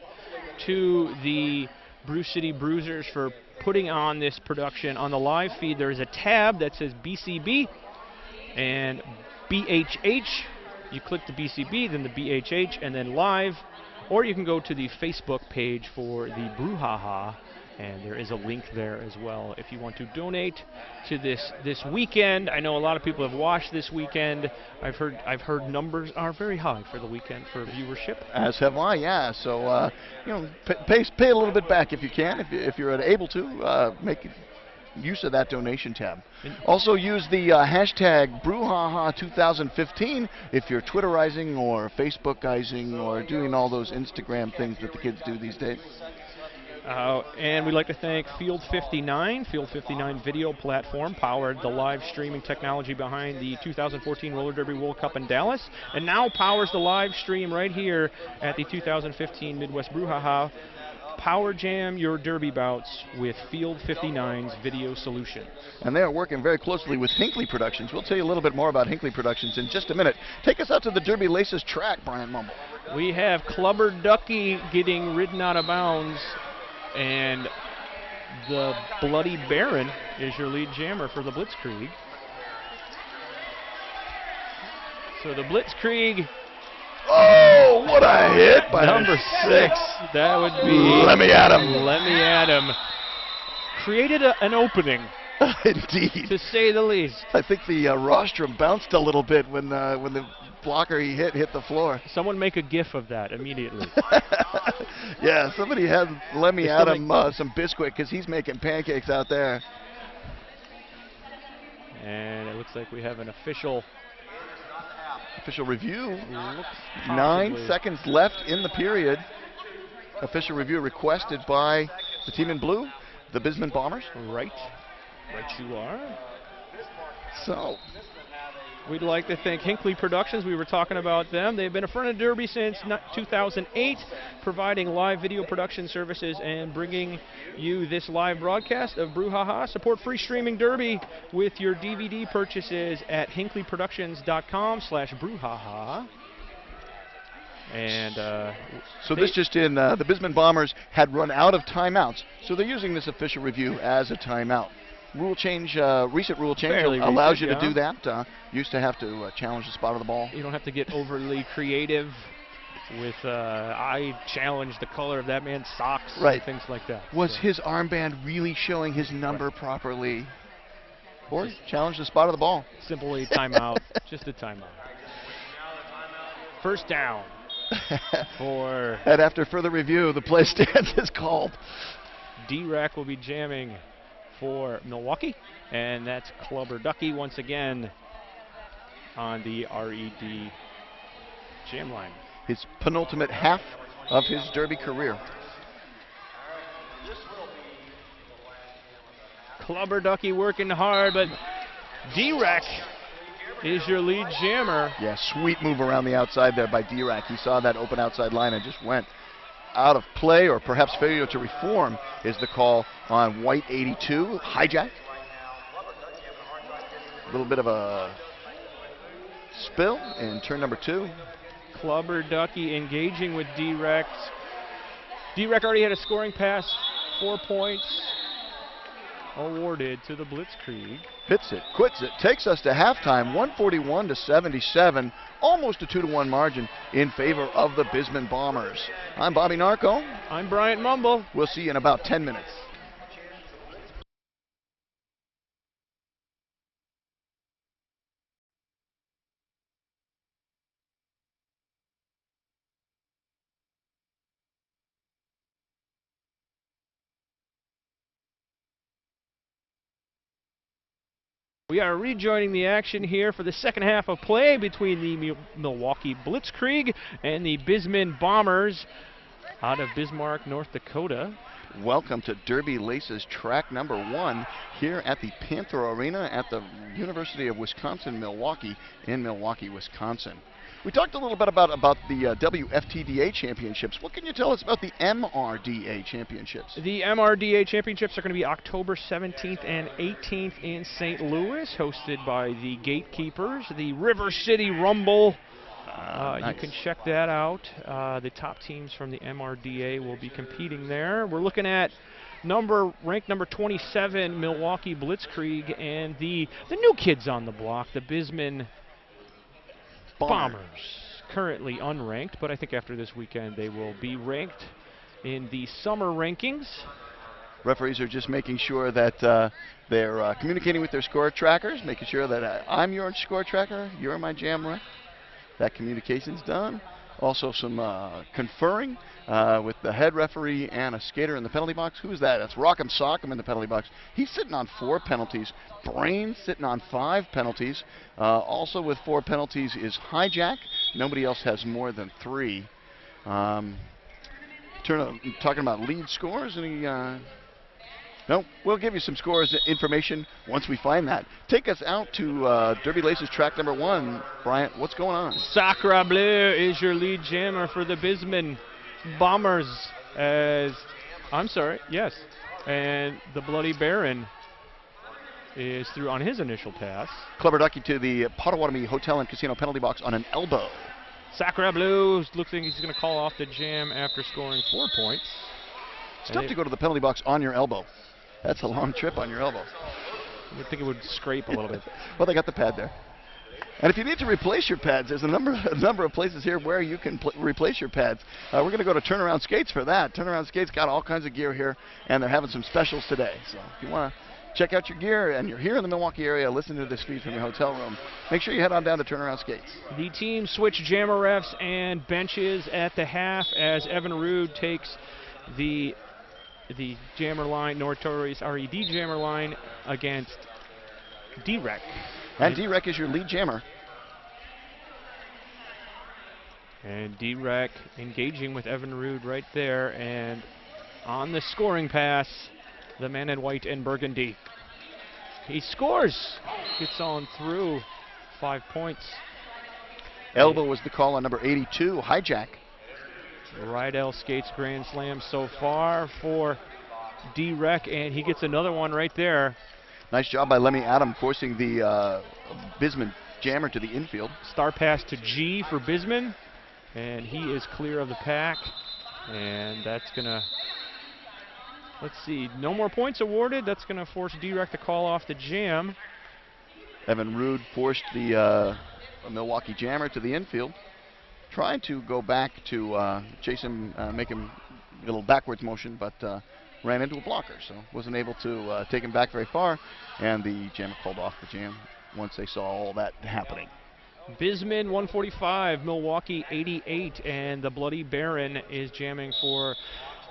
to the Brew City Bruisers for putting on this production. On the live feed, there is a tab that says BCB and BHH. You click the BCB, then the BHH, and then live. Or you can go to the Facebook page for the Brouhaha, and there is a link there as well if you want to donate to this weekend. I know a lot of people have watched this weekend. I've heard numbers are very high for the weekend for viewership. As have I, yeah. So pay a little bit back if you can, if you're able to make use of that donation tab. Also use the hashtag Brouhaha2015 if you're Twitterizing or Facebookizing or doing all those Instagram things that the kids do these days. And we'd like to thank Field 59. Field 59 video platform powered the live streaming technology behind the 2014 Roller Derby World Cup in Dallas, and now powers the live stream right here at the 2015 Midwest Brouhaha. Power Jam your Derby bouts with Field 59's video solution. And they are working very closely with Hinckley Productions. We'll tell you a little bit more about Hinckley Productions in just a minute. Take us out to the Derby Laces track, Brian Mumble. We have Clubber Ducky getting ridden out of bounds, and the Bloody Baron is your lead jammer for the Blitzdkreig. So the Blitzdkreig. Oh, what a hit by number 6. That would be Let Me At Him. Let Me At Him. Created an opening. Indeed. To say the least. I think the rostrum bounced a little bit when the blocker he hit the floor. Someone make a gif of that immediately. Yeah, somebody had Let Me At Him some Bisquick because he's making pancakes out there. And it looks like we have an official review. 9 seconds left in the period. Official review requested by the team in blue, the BisMan Bombers. Right you are. So we'd like to thank Hinckley Productions. We were talking about them. They've been a front of Derby since 2008, providing live video production services and bringing you this live broadcast of Brouhaha. Support free streaming Derby with your DVD purchases at hinkleyproductions.com/brouhaha. And so this just in, the BisMan Bombers had run out of timeouts, so they're using this official review as a timeout. Rule change, recent rule change allows you to do that. Used to have to challenge the spot of the ball. You don't have to get overly creative with, I challenge the color of that man's socks, and things like that. Was his armband really showing his number properly? Or challenge the spot of the ball. Simply timeout, just a timeout. First down for... And after further review, the play stance is called. D-Rack will be jamming for Milwaukee, and that's Clubber Ducky once again on the RED jam line. His penultimate half of his Derby career. Clubber Ducky working hard, but D-Rack is your lead jammer. Yeah, sweet move around the outside there by D-Rack. He saw that open outside line and just went out of play, or perhaps failure to reform is the call on white 82. Hijack. A little bit of a spill in turn number 2. Clubber Ducky engaging with D-Rack. D-Rack already had a scoring pass, 4 points awarded to the Blitzdkreig. Hits it, quits it, takes us to halftime, 141-77, almost a 2-1 margin in favor of the BisMan Bombers. I'm Bobby Narco. I'm Bryant Mumble. We'll see you in about 10 minutes. We are rejoining the action here for the second half of play between the Milwaukee Blitzdkreig and the BisMan Bombers out of Bismarck, North Dakota. Welcome to Derby Laces track number 1 here at the Panther Arena at the University of Wisconsin-Milwaukee in Milwaukee, Wisconsin. We talked a little bit about the WFTDA championships. What can you tell us about the MRDA championships? The MRDA championships are going to be October 17th and 18th in St. Louis, hosted by the Gatekeepers, the River City Rumble. Nice. You can check that out. The top teams from the MRDA will be competing there. We're looking at ranked number 27, Milwaukee Blitzdkreig, and the new kids on the block, the BisMan Bombers, currently unranked, but I think after this weekend they will be ranked in the summer rankings. Referees are just making sure that they're communicating with their score trackers, making sure that I'm your score tracker, you're my jam ref. That communication's done. Also some conferring with the head referee and a skater in the penalty box. Who is that? That's Rock'em Sock'em in the penalty box. He's sitting on 4 penalties. Brain sitting on 5 penalties. Also with 4 penalties is Hijack. Nobody else has more than 3. Talking about lead scores. No, we'll give you some scores information once we find that. Take us out to Derby Laces track number 1. Bryant, what's going on? Sacre Bleu is your lead jammer for the BisMan Bombers as I'm sorry, yes. And the Bloody Baron is through on his initial pass. Clever Ducky to the Potawatomi Hotel and Casino penalty box on an elbow. Sacra Blue looks like he's going to call off the jam after scoring 4 points. It's tough to go to the penalty box on your elbow. That's a long trip on your elbow. I think it would scrape a little bit. Well, they got the pad there. And if you need to replace your pads, there's a number of places here where you can replace your pads. We're going to go to Turnaround Skates for that. Turnaround Skates got all kinds of gear here, and they're having some specials today. So if you want to check out your gear and you're here in the Milwaukee area, listen to this feed from your hotel room, make sure you head on down to Turnaround Skates. The team switch jammer refs and benches at the half as Evan Rude takes the jammer line, Notorious RED jammer line against D-Rec. And D-Rec is your lead jammer. And D-Rec engaging with Evan Rude right there. And on the scoring pass, the man in white and burgundy. He scores. Gets on through. 5 points. Elbow was the call on number 82, Hijack. Rydell Skates grand slam so far for D-Rec, and he gets another one right there. Nice job by Lemmy Adam forcing the BisMan jammer to the infield. Star pass to G for BisMan, and he is clear of the pack. And that's going to, let's see, no more points awarded. That's going to force D-Rec to call off the jam. Evan Rude forced the Milwaukee jammer to the infield. Tried to go back to chase him, make him a little backwards motion, but ran into a blocker, so wasn't able to take him back very far, and the jammer called off the jam once they saw all that happening. BisMan 145, Milwaukee 88, and the Bloody Baron is jamming for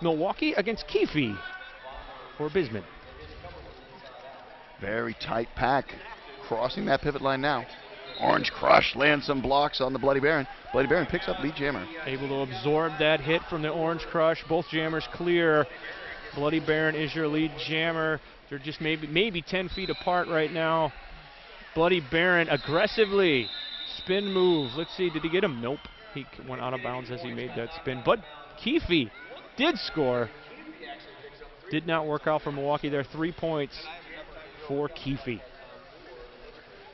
Milwaukee against Keefe for BisMan. Very tight pack, crossing that pivot line now. Orange Crush lands some blocks on the Bloody Baron. Bloody Baron picks up lead jammer. Able to absorb that hit from the Orange Crush. Both jammers clear. Bloody Baron is your lead jammer. They're just maybe 10 feet apart right now. Bloody Baron aggressively. Spin move. Let's see, did he get him? Nope. He went out of bounds as he made that spin. But Keefe did score. Did not work out for Milwaukee there. 3 points for Keefe.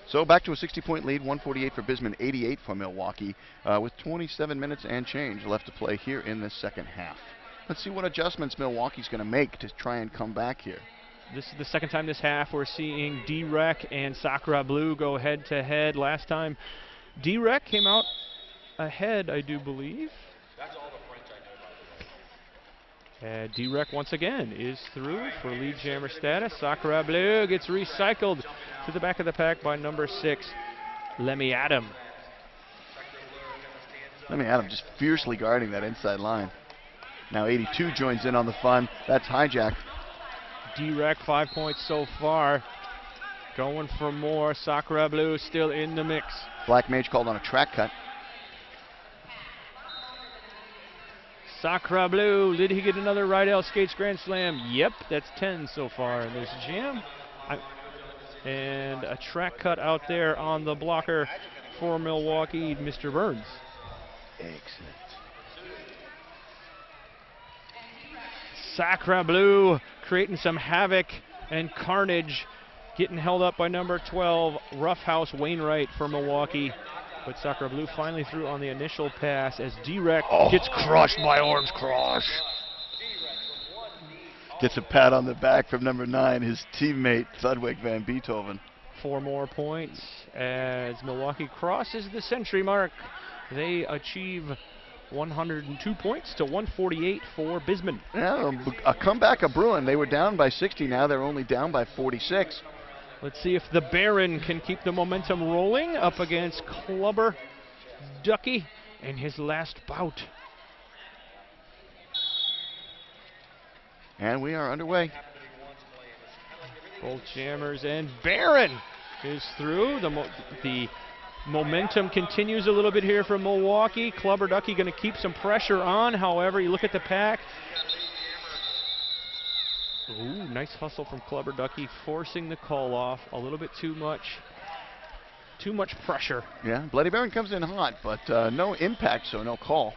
So back to a 60-point lead, 148 for BisMan, 88 for Milwaukee, with 27 minutes and change left to play here in the second half. Let's see what adjustments Milwaukee's going to make to try and come back here. This is the second time this half we're seeing D-Rec and Sacra Blue go head-to-head. Last time D-Rec came out ahead, I do believe. And D-Rec once again is through for lead jammer status. Sacra Bleu gets recycled to the back of the pack by number 6, Lemmy Adam. Lemmy Adam just fiercely guarding that inside line. Now 82 joins in on the fun. That's Hijack. D-Rec 5 points so far. Going for more. Sacra Bleu still in the mix. Black Mage called on a track cut. Sacra Bleu, did he get another Rydell Skates grand slam? Yep, that's 10 so far. And there's a jam. And a track cut out there on the blocker for Milwaukee, Mr. Burns. Excellent. Sacra Bleu creating some havoc and carnage. Getting held up by number 12, Roughhouse Wainwright for Milwaukee. But Sacra Bleu finally threw on the initial pass as D-Rec gets crushed by Orange Crush. Gets a pat on the back from number 9, his teammate Thudwick Van Beethoven. 4 more points as Milwaukee crosses the century mark. They achieve 102 points to 148 for BisMan. Yeah, a comeback of Bruin. They were down by 60. Now they're only down by 46. Let's see if the Baron can keep the momentum rolling up against Clubber Ducky in his last bout. And we are underway. Both jammers and Baron is through. The momentum continues a little bit here from Milwaukee. Clubber Ducky going to keep some pressure on. However, you look at the pack. Ooh, nice hustle from Clubber Ducky, forcing the call off. A little bit too much pressure. Yeah, Bloody Baron comes in hot, but no impact, so no call.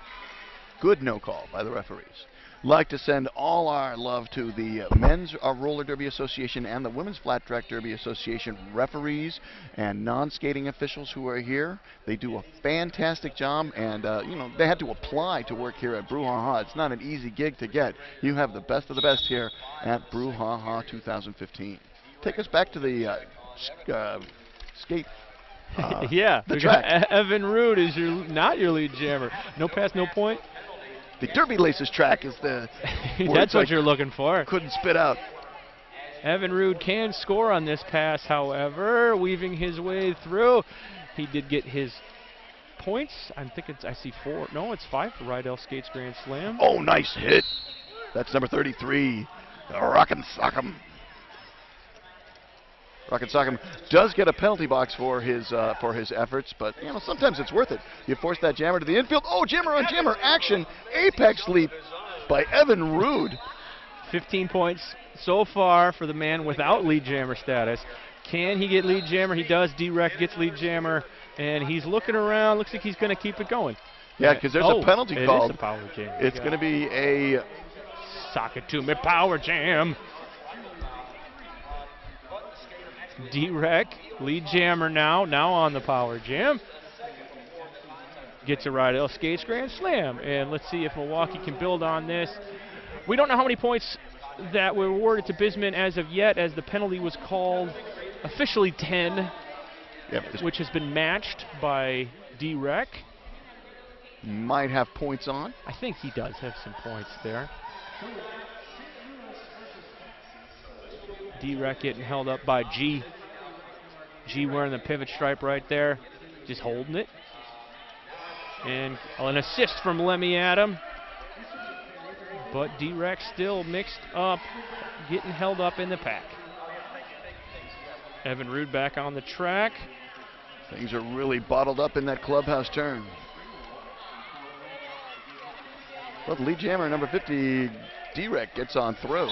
Good no call by the referees. Like to send all our love to the Men's Roller Derby Association and the Women's Flat Track Derby Association referees and non-skating officials who are here. They do a fantastic job, and they had to apply to work here at Brouhaha. It's not an easy gig to get. You have the best of the best here at Brouhaha 2015. Take us back to the skate. Yeah, the track. Evan Rood is not your lead jammer. No pass, no point. The Derby Laces track is the That's what you're looking for. Couldn't spit out. Evan Rood can score on this pass, however, weaving his way through. He did get his points. I see 4. No, it's 5 for Rydell Skates Grand Slam. Oh, nice hit. That's number 33, Rockin' Sock'em. Rockin' Sock'em does get a penalty box for his efforts, but sometimes it's worth it. You force that jammer to the infield. Oh, jammer on jammer action. Apex leap by Evan Rood. 15 points so far for the man without lead jammer status. Can he get lead jammer? He does. D-Rec gets lead jammer, and he's looking around. Looks like he's going to keep it going. Yeah, because there's a penalty called. It is a power jam. It's going to be a Sakatumi power jam. D-Rec, lead jammer now on the power jam. Gets a Rydell Skates Grand Slam. And let's see if Milwaukee can build on this. We don't know how many points that were awarded to BisMan as of yet, as the penalty was called officially 10, which has been matched by D-Rec. Might have points on. I think he does have some points there. D-Rec getting held up by G. G wearing the pivot stripe right there, just holding it. And an assist from Lemmy Adam. But D-Rec still mixed up, getting held up in the pack. Evan Rood back on the track. Things are really bottled up in that clubhouse turn. But lead jammer number 50, D-Rec, gets on through.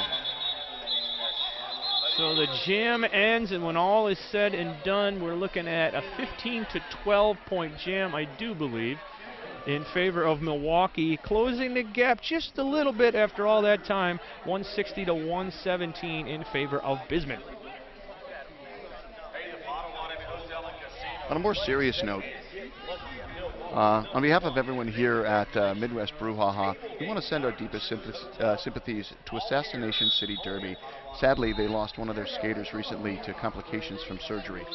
So the jam ends, and when all is said and done, we're looking at a 15 to 12 point jam, I do believe, in favor of Milwaukee, closing the gap just a little bit after all that time, 160 to 117 in favor of BisMan. On a more serious note, on behalf of everyone here at Midwest Brouhaha, we want to send our deepest sympathies to Assassination City Derby. Sadly, they lost one of their skaters recently to complications from surgery.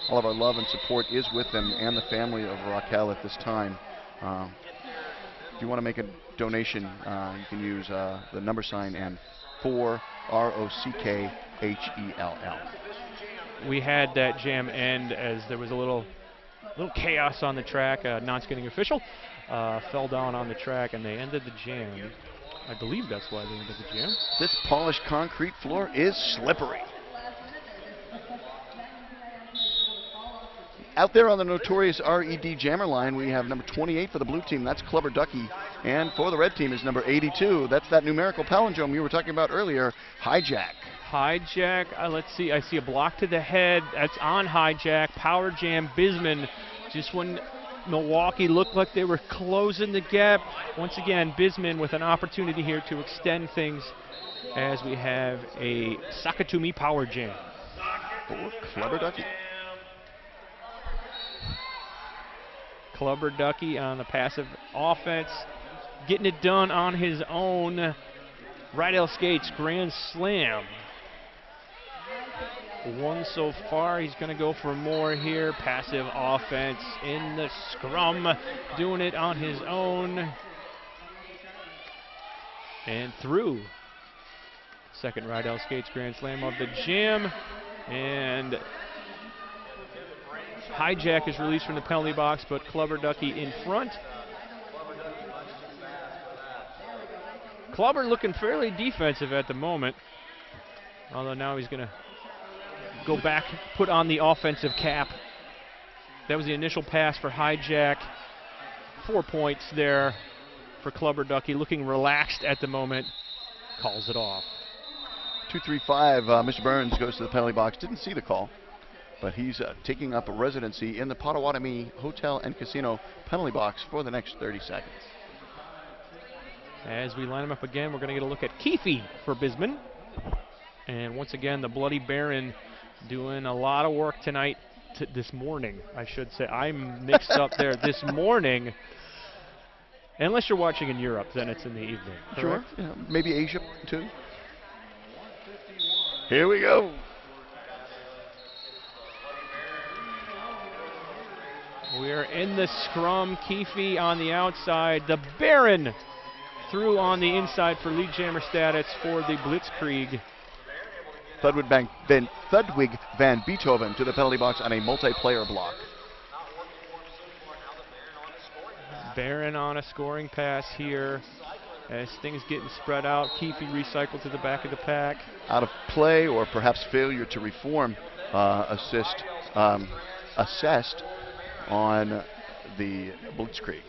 All of our love and support is with them and the family of Raquel at this time. If you want to make a donation, you can use the number sign and 4 ROCKHELL. We had that jam end as there was a little chaos on the track. A non-skating official fell down on the track, and they ended the jam. I believe that's why they ended the jam. This polished concrete floor is slippery. Out there on the notorious RED jammer line, we have number 28 for the blue team. That's Clubber Ducky. And for the red team is number 82. That's that numerical palindrome you were talking about earlier, Hijack. Hijack, let's see, I see a block to the head. That's on Hijack. Power jam, BisMan. Just when Milwaukee looked like they were closing the gap. Once again, BisMan with an opportunity here to extend things as we have a Sakatumi power jam. For Clubber Ducky. Clubber Ducky on the passive offense, getting it done on his own. Rydell Skates Grand Slam. 1 so far. He's going to go for more here. Passive offense in the scrum, doing it on his own. And through. Second Rydell Skates Grand Slam of the jam. And Hijack is released from the penalty box, but Clubber Ducky in front. Clubber looking fairly defensive at the moment, although now he's going to go back, put on the offensive cap. That was the initial pass for Hijack. 4 points there for Clubber Ducky, looking relaxed at the moment. Calls it off. 235, Mr. Burns goes to the penalty box. Didn't see the call, but he's taking up a residency in the Potawatomi Hotel and Casino penalty box for the next 30 seconds. As we line them up again, we're going to get a look at Keefe for BisMan. And once again, the Bloody Baron doing a lot of work tonight, this morning, I should say. I'm mixed up there. This morning, unless you're watching in Europe, then it's in the evening. Sure. Yeah, maybe Asia, too. Here we go. We're in the scrum. Keefe on the outside. The Baron through on the inside for lead jammer status for the Blitzdkreig. Thudwig van Beethoven to the penalty box on a multiplayer block. Baron on a scoring pass here as things getting spread out. Keefe recycled to the back of the pack. Out of play or perhaps failure to reform assessed on the Blitzdkreig.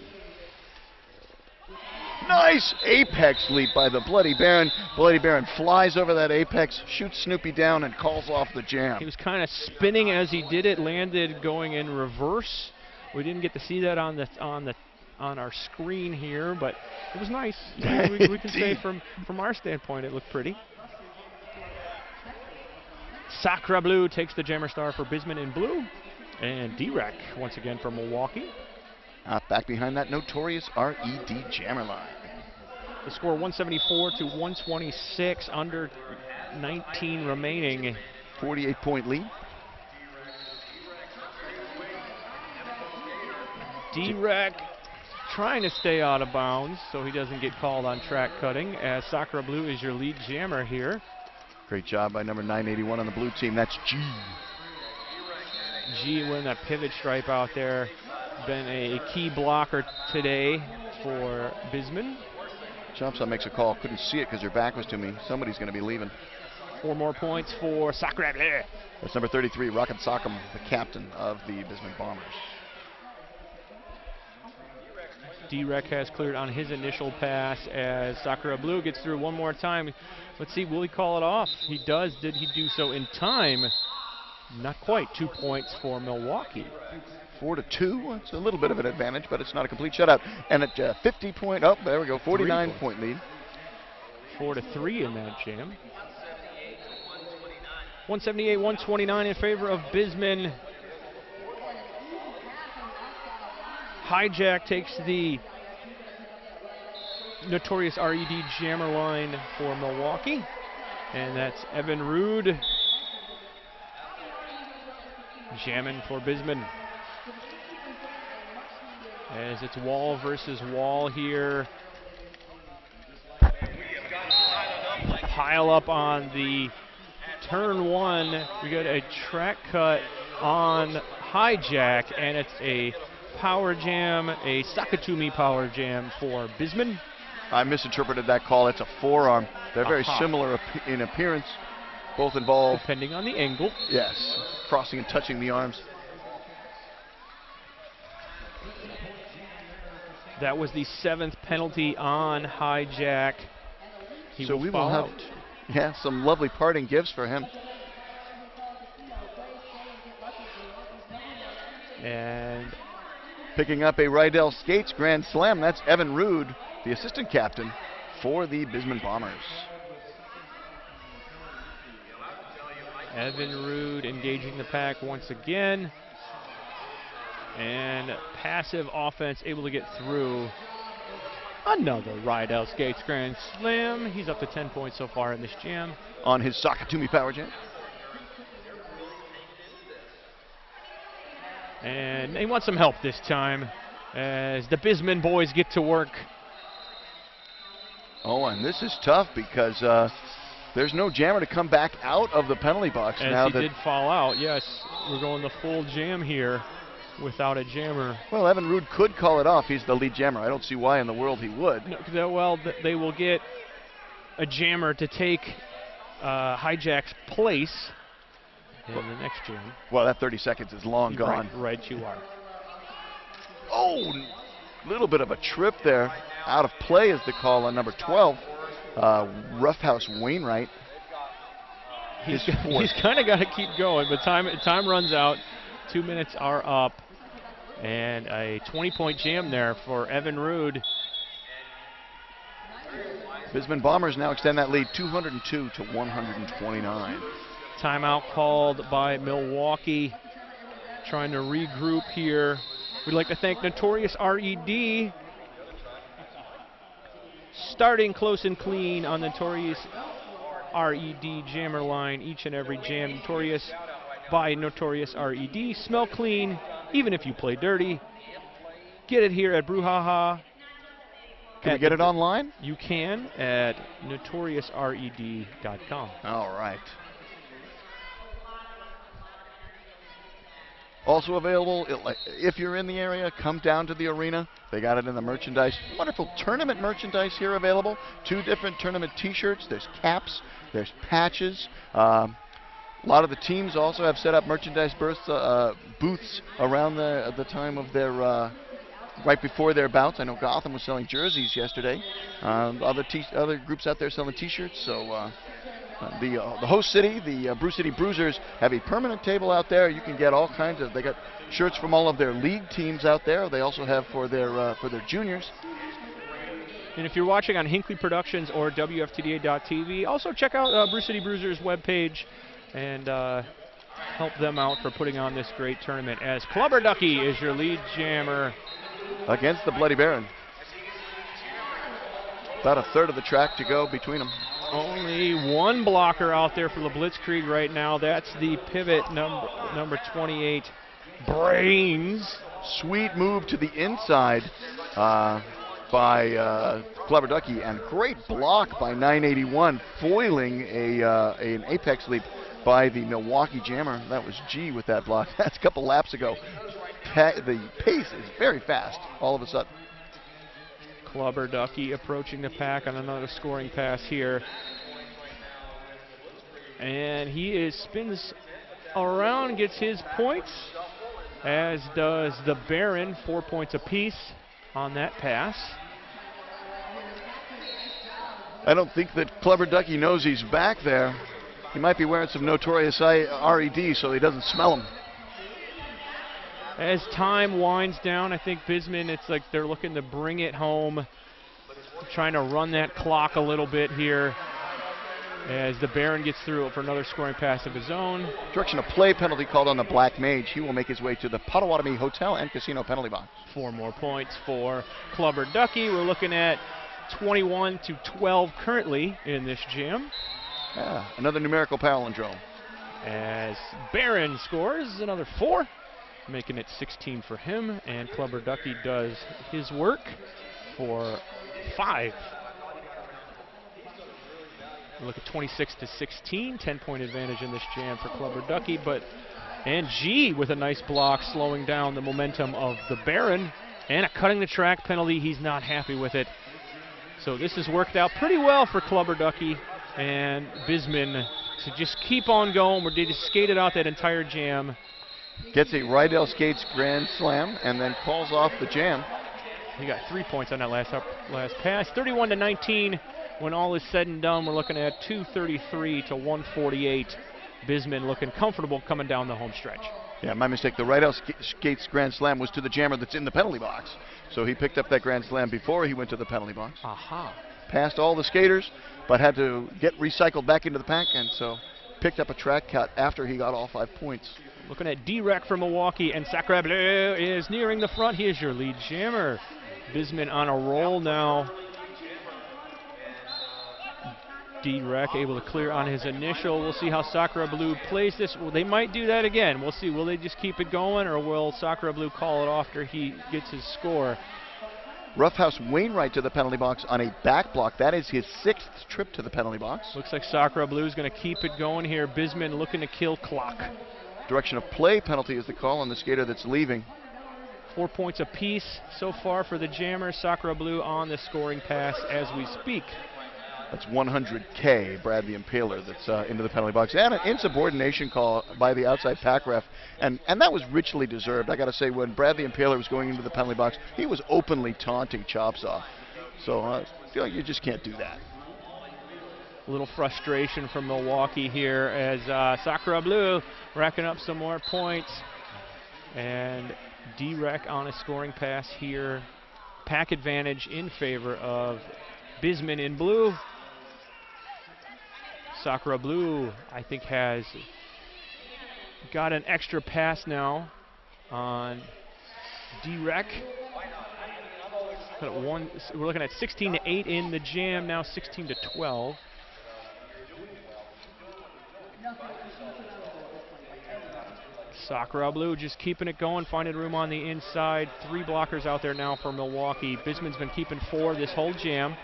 Nice apex leap by the Bloody Baron. Bloody Baron flies over that apex, shoots Snoopy down, and calls off the jam. He was kind of spinning as he did it, landed going in reverse. We didn't get to see that on our screen here, but it was nice. we can say from our standpoint, it looked pretty. Sacre Bleu takes the jammer star for BisMan in blue, and D-Rec once again for Milwaukee. Back behind that notorious RED jammer line. The score 174 to 126, under 19 remaining. 48-point lead. D-Rec trying to stay out of bounds so he doesn't get called on track cutting, as Sacre Bleu is your lead jammer here. Great job by number 981 on the blue team. That's G. G wearing that pivot stripe out there. Been a key blocker today for BisMan. Jumps on, makes a call. Couldn't see it because your back was to me. Somebody's going to be leaving. 4 more points for Sacre Bleu. That's number 33, Rocket Sock'em, the captain of the BisMan Bombers. D-Rec has cleared on his initial pass as Sacre Bleu gets through one more time. Let's see, will he call it off? He does. Did he do so in time? Not quite. 2 points for Milwaukee. 4-2. It's a little bit of an advantage, but it's not a complete shutout. And at 50-point, oh, there we go, 49-point lead. 4-3 in that jam. 178-129 in favor of BisMan. Hijack takes the notorious RED jammer line for Milwaukee. And that's Evan Rude jamming for BisMan. As it's wall versus wall here. Pile up on the turn one. We got a track cut on Hijack, and it's a power jam, a Sakatumi power jam for BisMan. I misinterpreted that call. It's a forearm. They're very similar in appearance. Both involve, depending on the angle. Yes, crossing and touching the arms. That was the 7th penalty on Hijack. So we will have some lovely parting gifts for him. And picking up a Rydell Skates Grand Slam, that's Evan Rude, the assistant captain for the BisMan Bombers. Evan Rude engaging the pack once again. And passive offense able to get through. Another Rydell Skates Grand Slam. He's up to 10 points so far in this jam. On his Sakatumi power jam. And they want some help this time as the BisMan boys get to work. Oh, and this is tough because there's no jammer to come back out of the penalty box. As now he did fall out, yes. We're going the full jam here without a jammer. Well, Evan Rude could call it off. He's the lead jammer. I don't see why in the world he would. No, well, they will get a jammer to take Hijack's place in the next jam. Well, that 30 seconds is long gone. Right, you are. Oh, little bit of a trip there. Out of play is the call on number 12, Roughhouse Wainwright. He's kind of got to keep going, but time runs out. 2 minutes are up. And a 20-point jam there for Evan Rude. BisMan Bombers now extend that lead 202 to 129. Timeout called by Milwaukee, trying to regroup here. We'd like to thank Notorious RED, starting close and clean on Notorious RED jammer line each and every jam. Notorious by Notorious RED. Smell clean, even if you play dirty. Get it here at Brouhaha. Can we get it online? You can at notoriousred.com. All right. Also available, if you're in the area, come down to the arena. They got it in the merchandise. Wonderful tournament merchandise here available. 2 different tournament T-shirts. There's caps. There's patches. A lot of the teams also have set up merchandise booths around the time of their right before their bouts. I know Gotham was selling jerseys yesterday. Other groups out there selling T-shirts. So the host city, the Brew City Bruisers, have a permanent table out there. You can get all kinds of. They got shirts from all of their league teams out there. They also have for their juniors. And if you're watching on Hinckley Productions or WFTDA.tv, also check out Brew City Bruisers webpage and help them out for putting on this great tournament, as Clubber Ducky is your lead jammer against the Bloody Baron. About a third of the track to go between them. Only one blocker out there for the Blitzdkreig right now. That's the pivot number 28, Brains. Sweet move to the inside by Clubber Ducky, and great block by 981, foiling an apex leap by the Milwaukee jammer. That was G with that block. That's a couple laps ago. The pace is very fast all of a sudden. Clubber Ducky approaching the pack on another scoring pass here. And he spins around, gets his points, as does the Baron, 4 points apiece on that pass. I don't think that Clubber Ducky knows he's back there. He might be wearing some Notorious RED so he doesn't smell him. As time winds down, I think BisMan, it's like they're looking to bring it home, trying to run that clock a little bit here, as the Baron gets through for another scoring pass of his own. Direction of play penalty called on the Black Mage. He will make his way to the Potawatomi Hotel and Casino penalty box. 4 more points for Clubber Ducky. We're looking at 21 to 12 currently in this jam. Yeah, another numerical palindrome. As Baron scores another 4, making it 16 for him, and Clubber Ducky does his work for 5. We look at 26 to 16, 10-point advantage in this jam for Clubber Ducky, and G with a nice block, slowing down the momentum of the Baron, and a cutting the track penalty. He's not happy with it. So this has worked out pretty well for Clubber Ducky and BisMan to just keep on going. They just skated out that entire jam. Gets a Rydell Skates Grand Slam and then calls off the jam. He got 3 points on that last pass. 31 to 19. When all is said and done, we're looking at 233 to 148. BisMan looking comfortable coming down the home stretch. Yeah, my mistake. The Rydell Skates Grand Slam was to the jammer that's in the penalty box. So he picked up that Grand Slam before he went to the penalty box. Aha. Passed all the skaters, but had to get recycled back into the pack, and so picked up a track cut after he got all 5 points. Looking at D-Rec for Milwaukee, and Sacre Bleu is nearing the front. He is your lead jammer. BisMan on a roll now. D-Rec able to clear on his initial. We'll see how Sacre Bleu plays this. Well, they might do that again. We'll see. Will they just keep it going, or will Sacre Bleu call it after he gets his score? Roughhouse Wainwright to the penalty box on a back block. That is his 6th trip to the penalty box. Looks like Sacre Bleu is going to keep it going here. BisMan looking to kill clock. Direction of play penalty is the call on the skater that's leaving. 4 points apiece so far for the jammer. Sacre Bleu on the scoring pass as we speak. That's 100K, Brad the Impaler, that's into the penalty box. And an insubordination call by the outside pack ref. And that was richly deserved. I got to say, when Brad the Impaler was going into the penalty box, he was openly taunting Chopsaw. So I feel like you just can't do that. A little frustration from Milwaukee here as Sacre Bleu racking up some more points. And D-Rec on a scoring pass here. Pack advantage in favor of BisMan in blue. Sakura Blue, I think, has got an extra pass now on D-Rec. We're looking at 16-8 in the jam, now 16-12. Sakura Blue just keeping it going, finding room on the inside. 3 blockers out there now for Milwaukee. BisMan's been keeping 4 this whole jam.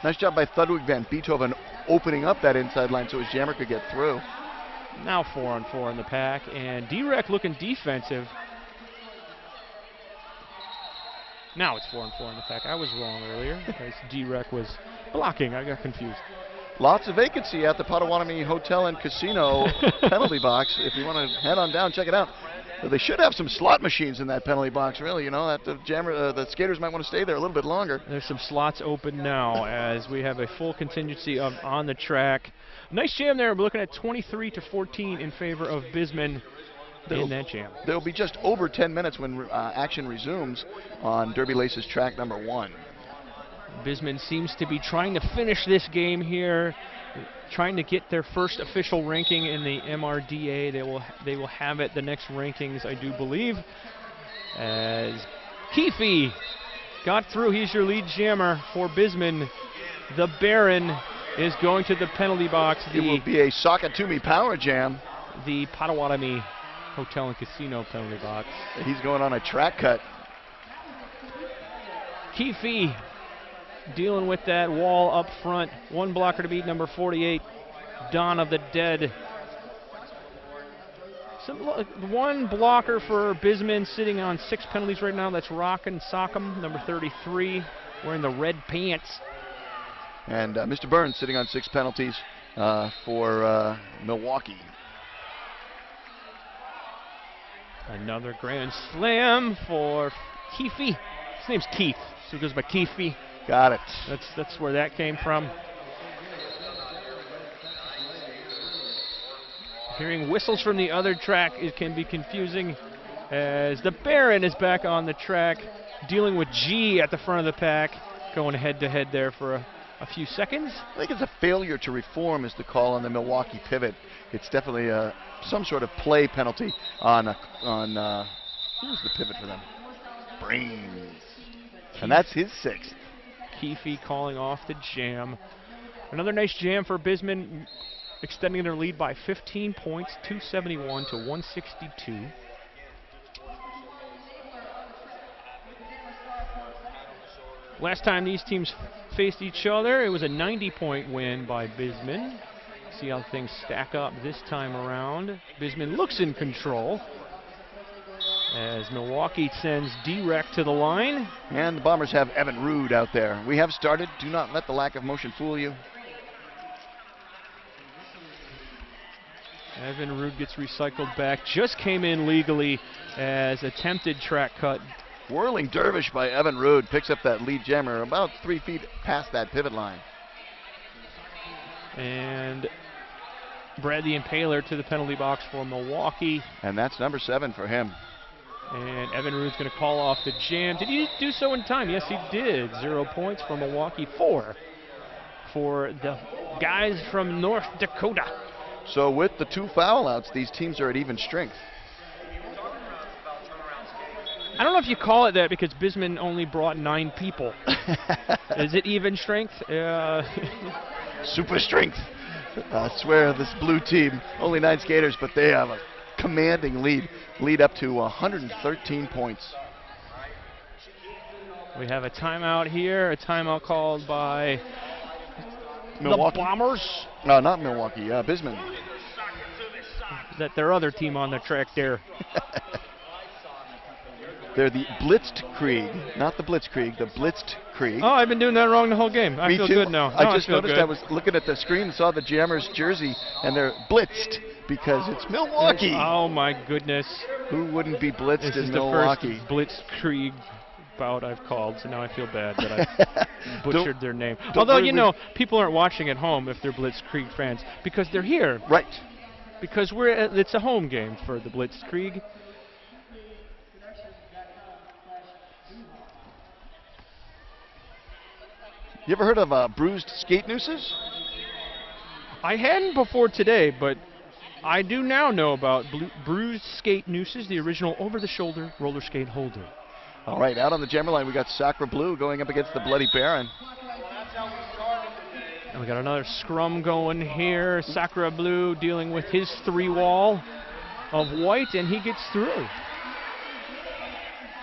Nice job by Thudwig van Beethoven opening up that inside line so his jammer could get through. Now 4-on-4 in the pack, and D-Rec looking defensive. Now it's 4-on-4 in the pack. I was wrong earlier, as D-Rec was blocking. I got confused. Lots of vacancy at the Potawatomi Hotel and Casino penalty box. If you want to head on down, check it out. They should have some slot machines in that penalty box, really. You know, that the skaters might want to stay there a little bit longer. There's some slots open now as we have a full contingency of on the track. Nice jam there. We're looking at 23-14 in favor of BisMan in that jam. There will be just over 10 minutes when action resumes on Derby Laces track number 1. BisMan seems to be trying to finish this game here, trying to get their first official ranking in the MRDA. They will have it the next rankings, I do believe. As Keefe got through, he's your lead jammer for BisMan. The Baron is going to the penalty box. It will be a Sakatumi power jam. The Potawatomi Hotel and Casino penalty box. He's going on a track cut. Keefe dealing with that wall up front. 1 blocker to beat, number 48, Dawn of the Dead. One blocker for BisMan sitting on 6 penalties right now. That's Rockin' Sock'em, number 33, wearing the red pants. And Mr. Burns sitting on 6 penalties for Milwaukee. Another grand slam for Keefe. His name's Keith, so he goes by Keefe. Got it. That's where that came from. Hearing whistles from the other track, it can be confusing as the Baron is back on the track, dealing with G at the front of the pack, going head-to-head there for a few seconds. I think it's a failure to reform is the call on the Milwaukee pivot. It's definitely some sort of play penalty on who's the pivot for them? Brains. And that's his 6th. Keefe calling off the jam. Another nice jam for BisMan, extending their lead by 15 points, 271 to 162. Last time these teams faced each other, it was a 90-point win by BisMan. See how things stack up this time around. BisMan looks in control as Milwaukee sends D-Rec to the line. And the Bombers have Evan Rude out there. We have started. Do not let the lack of motion fool you. Evan Rude gets recycled back. Just came in legally as attempted track cut. Whirling dervish by Evan Rude picks up that lead jammer about 3 feet past that pivot line. And Brad the Impaler to the penalty box for Milwaukee. And that's number 7 for him. And Evan Rude's going to call off the jam. Did he do so in time? Yes, he did. 0 points for Milwaukee, 4 for the guys from North Dakota. So with the 2 foul outs, these teams are at even strength. I don't know if you call it that because BisMan only brought 9 people. Is it even strength? Super strength. I swear this blue team, only 9 skaters, but they have a commanding lead up to 113 points. We have a timeout here, a timeout called by Milwaukee. The Bombers. No, not Milwaukee, BisMan. Is that their other team on the track there? They're the Blitzdkreig, not the Blitzkrieg, the Blitzdkreig. Oh, I've been doing that wrong the whole game. I feel good now. I just noticed good. I was looking at the screen and saw the Jammers jersey, and they're blitzed because it's Milwaukee. Oh, my goodness. Who wouldn't be blitzed this in is Milwaukee? The first Blitzdkreig bout I've called, so now I feel bad that I butchered their name. Although, you know, people aren't watching at home if they're Blitzdkreig fans because they're here. Right. Because it's a home game for the Blitzdkreig. You ever heard of bruised skate nooses? I hadn't before today, but I do now know about bruised skate nooses, the original over-the-shoulder roller skate holder. All right, out on the jammer line, we got Sacra Blue going up against the Bloody Baron. And we got another scrum going here. Sacra Blue dealing with his 3-wall of white, and he gets through.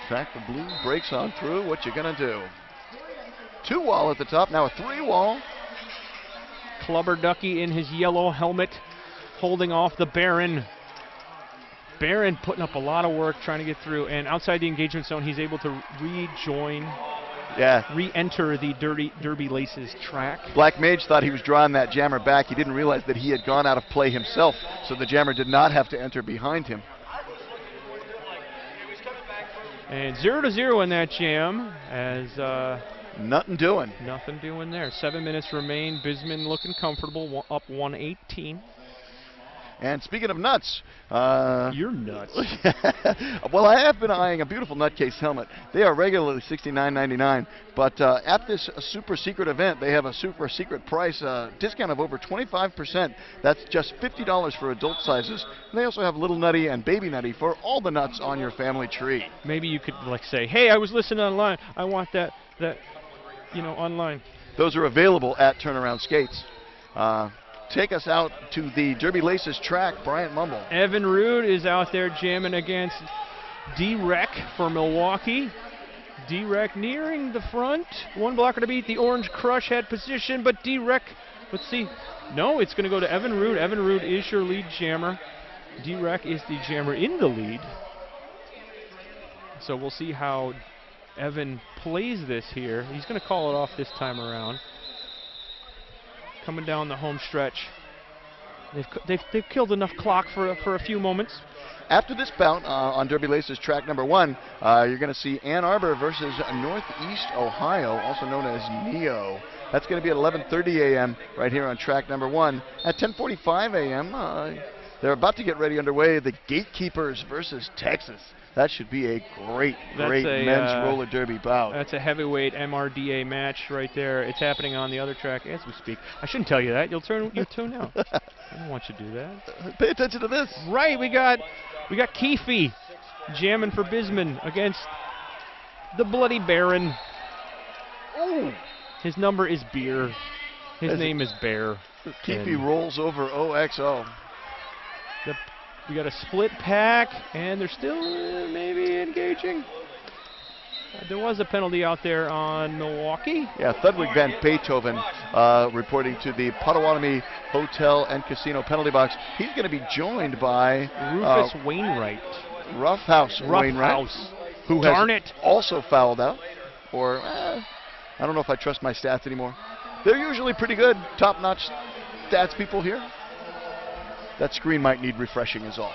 Sacra Blue breaks on through. What you gonna do? 2-wall at the top, now a 3-wall. Clubber Ducky in his yellow helmet, holding off the Baron. Baron putting up a lot of work trying to get through, and outside the engagement zone, he's able to rejoin, re-enter the Derby Laces track. Black Mage thought he was drawing that jammer back. He didn't realize that he had gone out of play himself, so the jammer did not have to enter behind him. And 0-0 in that jam, as nothing doing. Nothing doing there. 7 minutes remain. BisMan looking comfortable, up 118. And speaking of nuts, you're nuts. Well, I have been eyeing a beautiful nutcase helmet. They are regularly $69.99, but at this super secret event, they have a super secret price discount of over 25%. That's just $50 for adult sizes. And they also have Little Nutty and Baby Nutty for all the nuts on your family tree. Maybe you could like say, "Hey, I was listening online. I want that online." Those are available at Turnaround Skates. Take us out to the Derby Laces track, Bryant Mumble. Evan Rood is out there jamming against D-Rec for Milwaukee. D-Rec nearing the front. 1 blocker to beat. The Orange Crush had position, but D-Rec, let's see. No, it's going to go to Evan Rood. Evan Rood is your lead jammer. D-Rec is the jammer in the lead. So we'll see how Evan plays this here. He's going to call it off this time around. Coming down the home stretch. They've killed enough clock for a few moments. After this bout on Derby Laces track number 1, you're going to see Ann Arbor versus Northeast Ohio, also known as NEO. That's going to be at 11:30 a.m. right here on track number 1. At 10:45 a.m., they're about to get ready underway. The Gatekeepers versus Texas. That should be a great men's roller derby bout. That's a heavyweight MRDA match right there. It's happening on the other track as we speak. I shouldn't tell you that. You'll tune out. I don't want you to do that. Pay attention to this. Right, we got Keefe jamming for BisMan against the Bloody Baron. Oh, his number is Beer. His name is Bear. Keefe rolls over OXO. We got a split pack, and they're still maybe engaging. There was a penalty out there on Milwaukee. Yeah, Thudwig Van Beethoven reporting to the Potawatomi Hotel and Casino penalty box. He's going to be joined by Rufus Wainwright. Roughhouse Wainwright, who has also fouled out. Or, I don't know if I trust my stats anymore. They're usually pretty good, top-notch stats people here. That screen might need refreshing is all.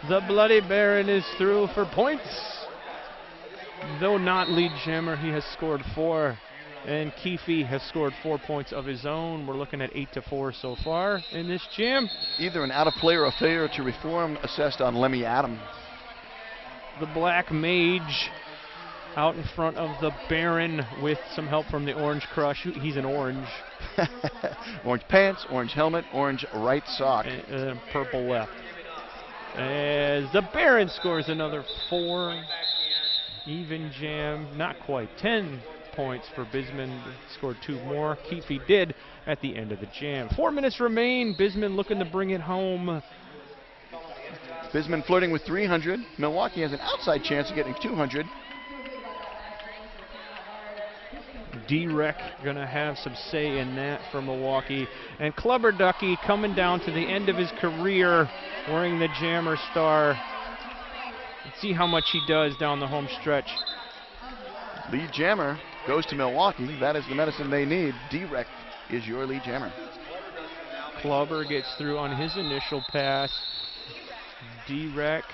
The Bloody Baron is through for points. Though not lead jammer, he has scored 4. And Keefe has scored 4 points of his own. We're looking at 8-4 so far in this jam. Either an out-of-play or a failure to reform assessed on Lemmy Adam. The Black Mage out in front of the Baron with some help from the Orange Crush. He's an orange. Orange pants, orange helmet, orange right sock. And purple left. As the Baron scores another 4. Even jam, not quite. 10 points for BisMan. Scored 2 more. Keefe did at the end of the jam. 4 minutes remain. BisMan looking to bring it home. BisMan flirting with 300. Milwaukee has an outside chance of getting 200. D-Rec going to have some say in that for Milwaukee. And Clubber Ducky coming down to the end of his career wearing the Jammer star. Let's see how much he does down the home stretch. Lead jammer goes to Milwaukee. That is the medicine they need. D-Rec is your lead jammer. Clubber gets through on his initial pass. D-Rec.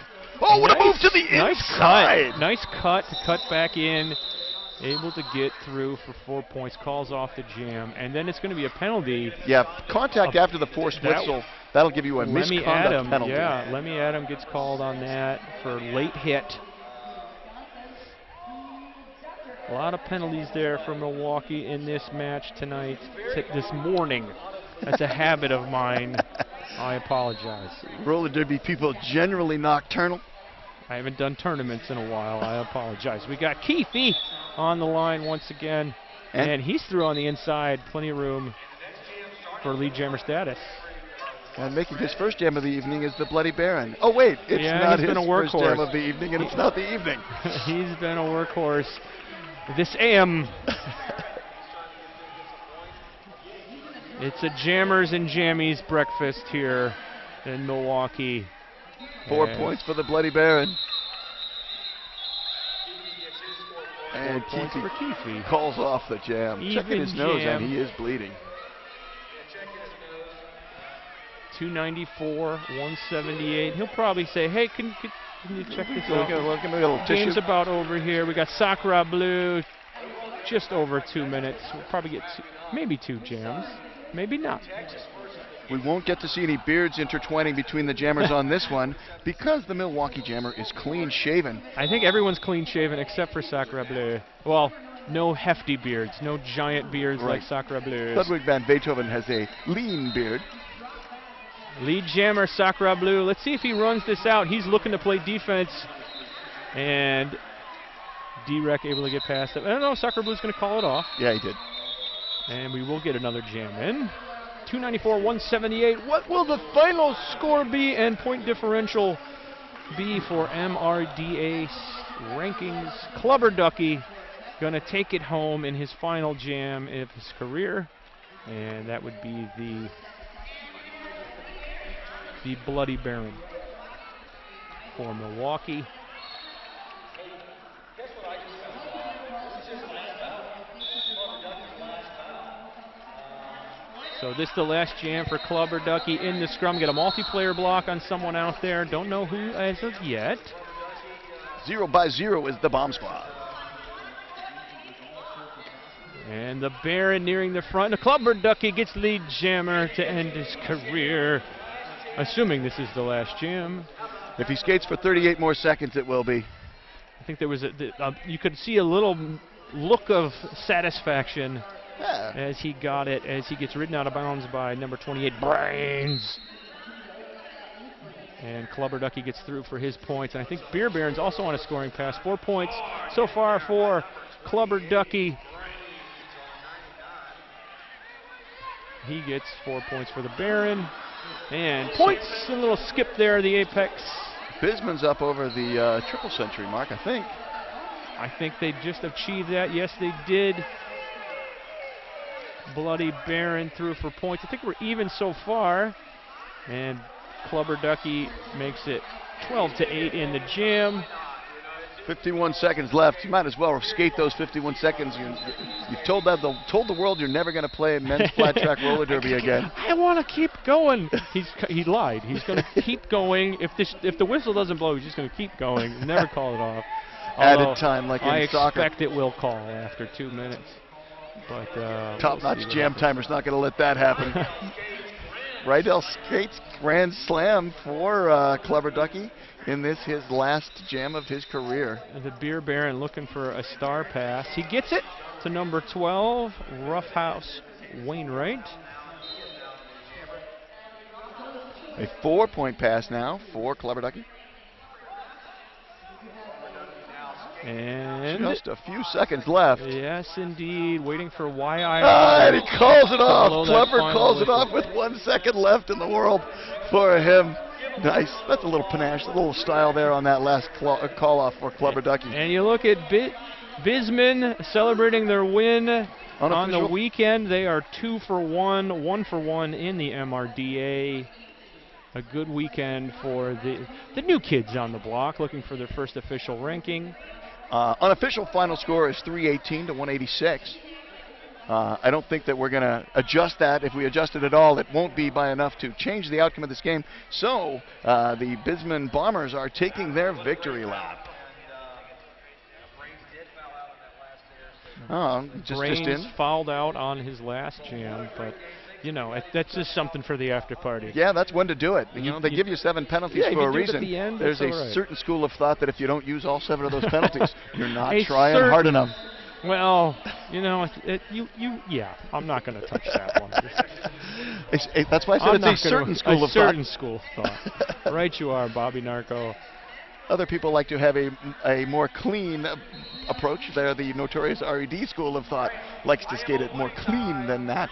Oh, what a move to the inside! Nice cut to cut back in. Able to get through for 4 points, calls off the jam, and then it's going to be a penalty. Yeah, contact after the forced whistle. That'll give you a misconduct penalty. Yeah, Lemmy Adam gets called on that for late hit. A lot of penalties there for Milwaukee in this match tonight, this morning. That's a habit of mine. I apologize. Roller derby people generally nocturnal. I haven't done tournaments in a while. I apologize. We got Keefe on the line once again. And he's through on the inside. Plenty of room for lead jammer status. And making his first jam of the evening is the Bloody Baron. Oh, wait. It's not his first jam of the evening, and it's not the evening. He's been a workhorse this AM. It's a jammers and jammies breakfast here in Milwaukee. 4 points for the Bloody Baron. And Keefe calls off the jam. Checking his nose, jam. and he is bleeding. 294, 178. He'll probably say, hey, can you check this out? Look at a little Game's tissue. about over here. We got Sakura Blue, just over 2 minutes. We'll probably get maybe 2 jams, maybe not. We won't get to see any beards intertwining between the jammers on this one because the Milwaukee jammer is clean shaven. I think everyone's clean shaven except for Sakura Bleu. Well, no hefty beards, no giant beards like Sakura Bleu. Ludwig van Beethoven has a lean beard. Lead jammer Sakura Bleu. Let's see if he runs this out. He's looking to play defense. And D-Rec able to get past it. I don't know, Sakura Blue's going to call it off. Yeah, he did. And we will get another jam in. 294, 178. What will the final score be and point differential be for MRDA rankings? Clubber Ducky going to take it home in his final jam of his career. And that would be the Bloody Baron for Milwaukee. So this is the last jam for Clubber Ducky in the scrum. Get a multiplayer block on someone out there. Don't know who as of yet. 0 by 0 is the Bomb Squad. And the Baron nearing the front. The Clubber Ducky gets lead jammer to end his career. Assuming this is the last jam. If he skates for 38 more seconds, it will be. I think there was you could see a little look of satisfaction as he got it, as he gets ridden out of bounds by number 28, Brains. And Clubber Ducky gets through for his points. And I think Beer Baron's also on a scoring pass. 4 points so far for Clubber Ducky. He gets 4 points for the Baron. And points, a little skip there, the apex. BisMan's up over the triple century mark, I think. I think they just achieved that. Yes, they did. Bloody Baron through for points. I think we're even so far. And Clubber Ducky makes it 12-8 in the jam. 51 seconds left. You might as well skate those 51 seconds. You've told the world you're never going to play men's flat track roller derby again. I want to keep going. He lied. He's going to keep going. If the whistle doesn't blow, he's just going to keep going. Never call it off. Added time like in soccer. I expect it will call after 2 minutes. But top-notch jam timer's not going to let that happen. Rydell skates grand slam for Clubber Ducky in this his last jam of his career. The Beer Baron looking for a star pass. He gets it to number 12, Roughhouse Wainwright. A 4-point pass now for Clubber Ducky. And just a few seconds left. Yes, indeed. Waiting for YI. And he calls it off. Clubber calls it off with 1 second left in the world for him. Nice. That's a little panache, a little style there on that last call off for Clubber Ducky. And you look at BisMan celebrating their win on the weekend. They are 2 for 1, 1 for 1 in the MRDA. A good weekend for the new kids on the block, looking for their first official ranking. Unofficial final score is 318 to 186. I don't think that we're going to adjust that. If we adjust it at all, it won't be by enough to change the outcome of this game. So the BisMan Bombers are taking their victory lap. Brains fouled out on his last jam, but you know, that's just something for the after party. Yeah, that's when to do it. You know, they give you 7 penalties for a reason. There's a certain school of thought that if you don't use all 7 of those penalties, you're not trying hard enough. Well, you know, yeah, I'm not going to touch that one. That's why I said it's a certain school of thought. School of thought. Right you are, Bobby Narco. Other people like to have a more clean approach. They're the notorious RED school of thought. Likes to skate it more clean than that.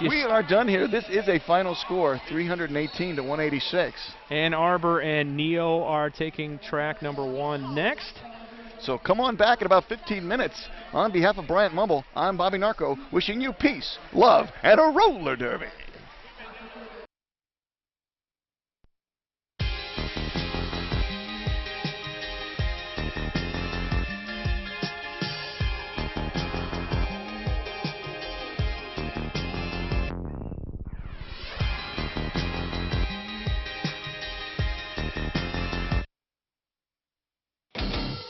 We are done here. This is a final score, 318 to 186. Ann Arbor and Neo are taking track number 1 next. So come on back in about 15 minutes. On behalf of Bryant Mumble, I'm Bobby Narco, wishing you peace, love, and a roller derby.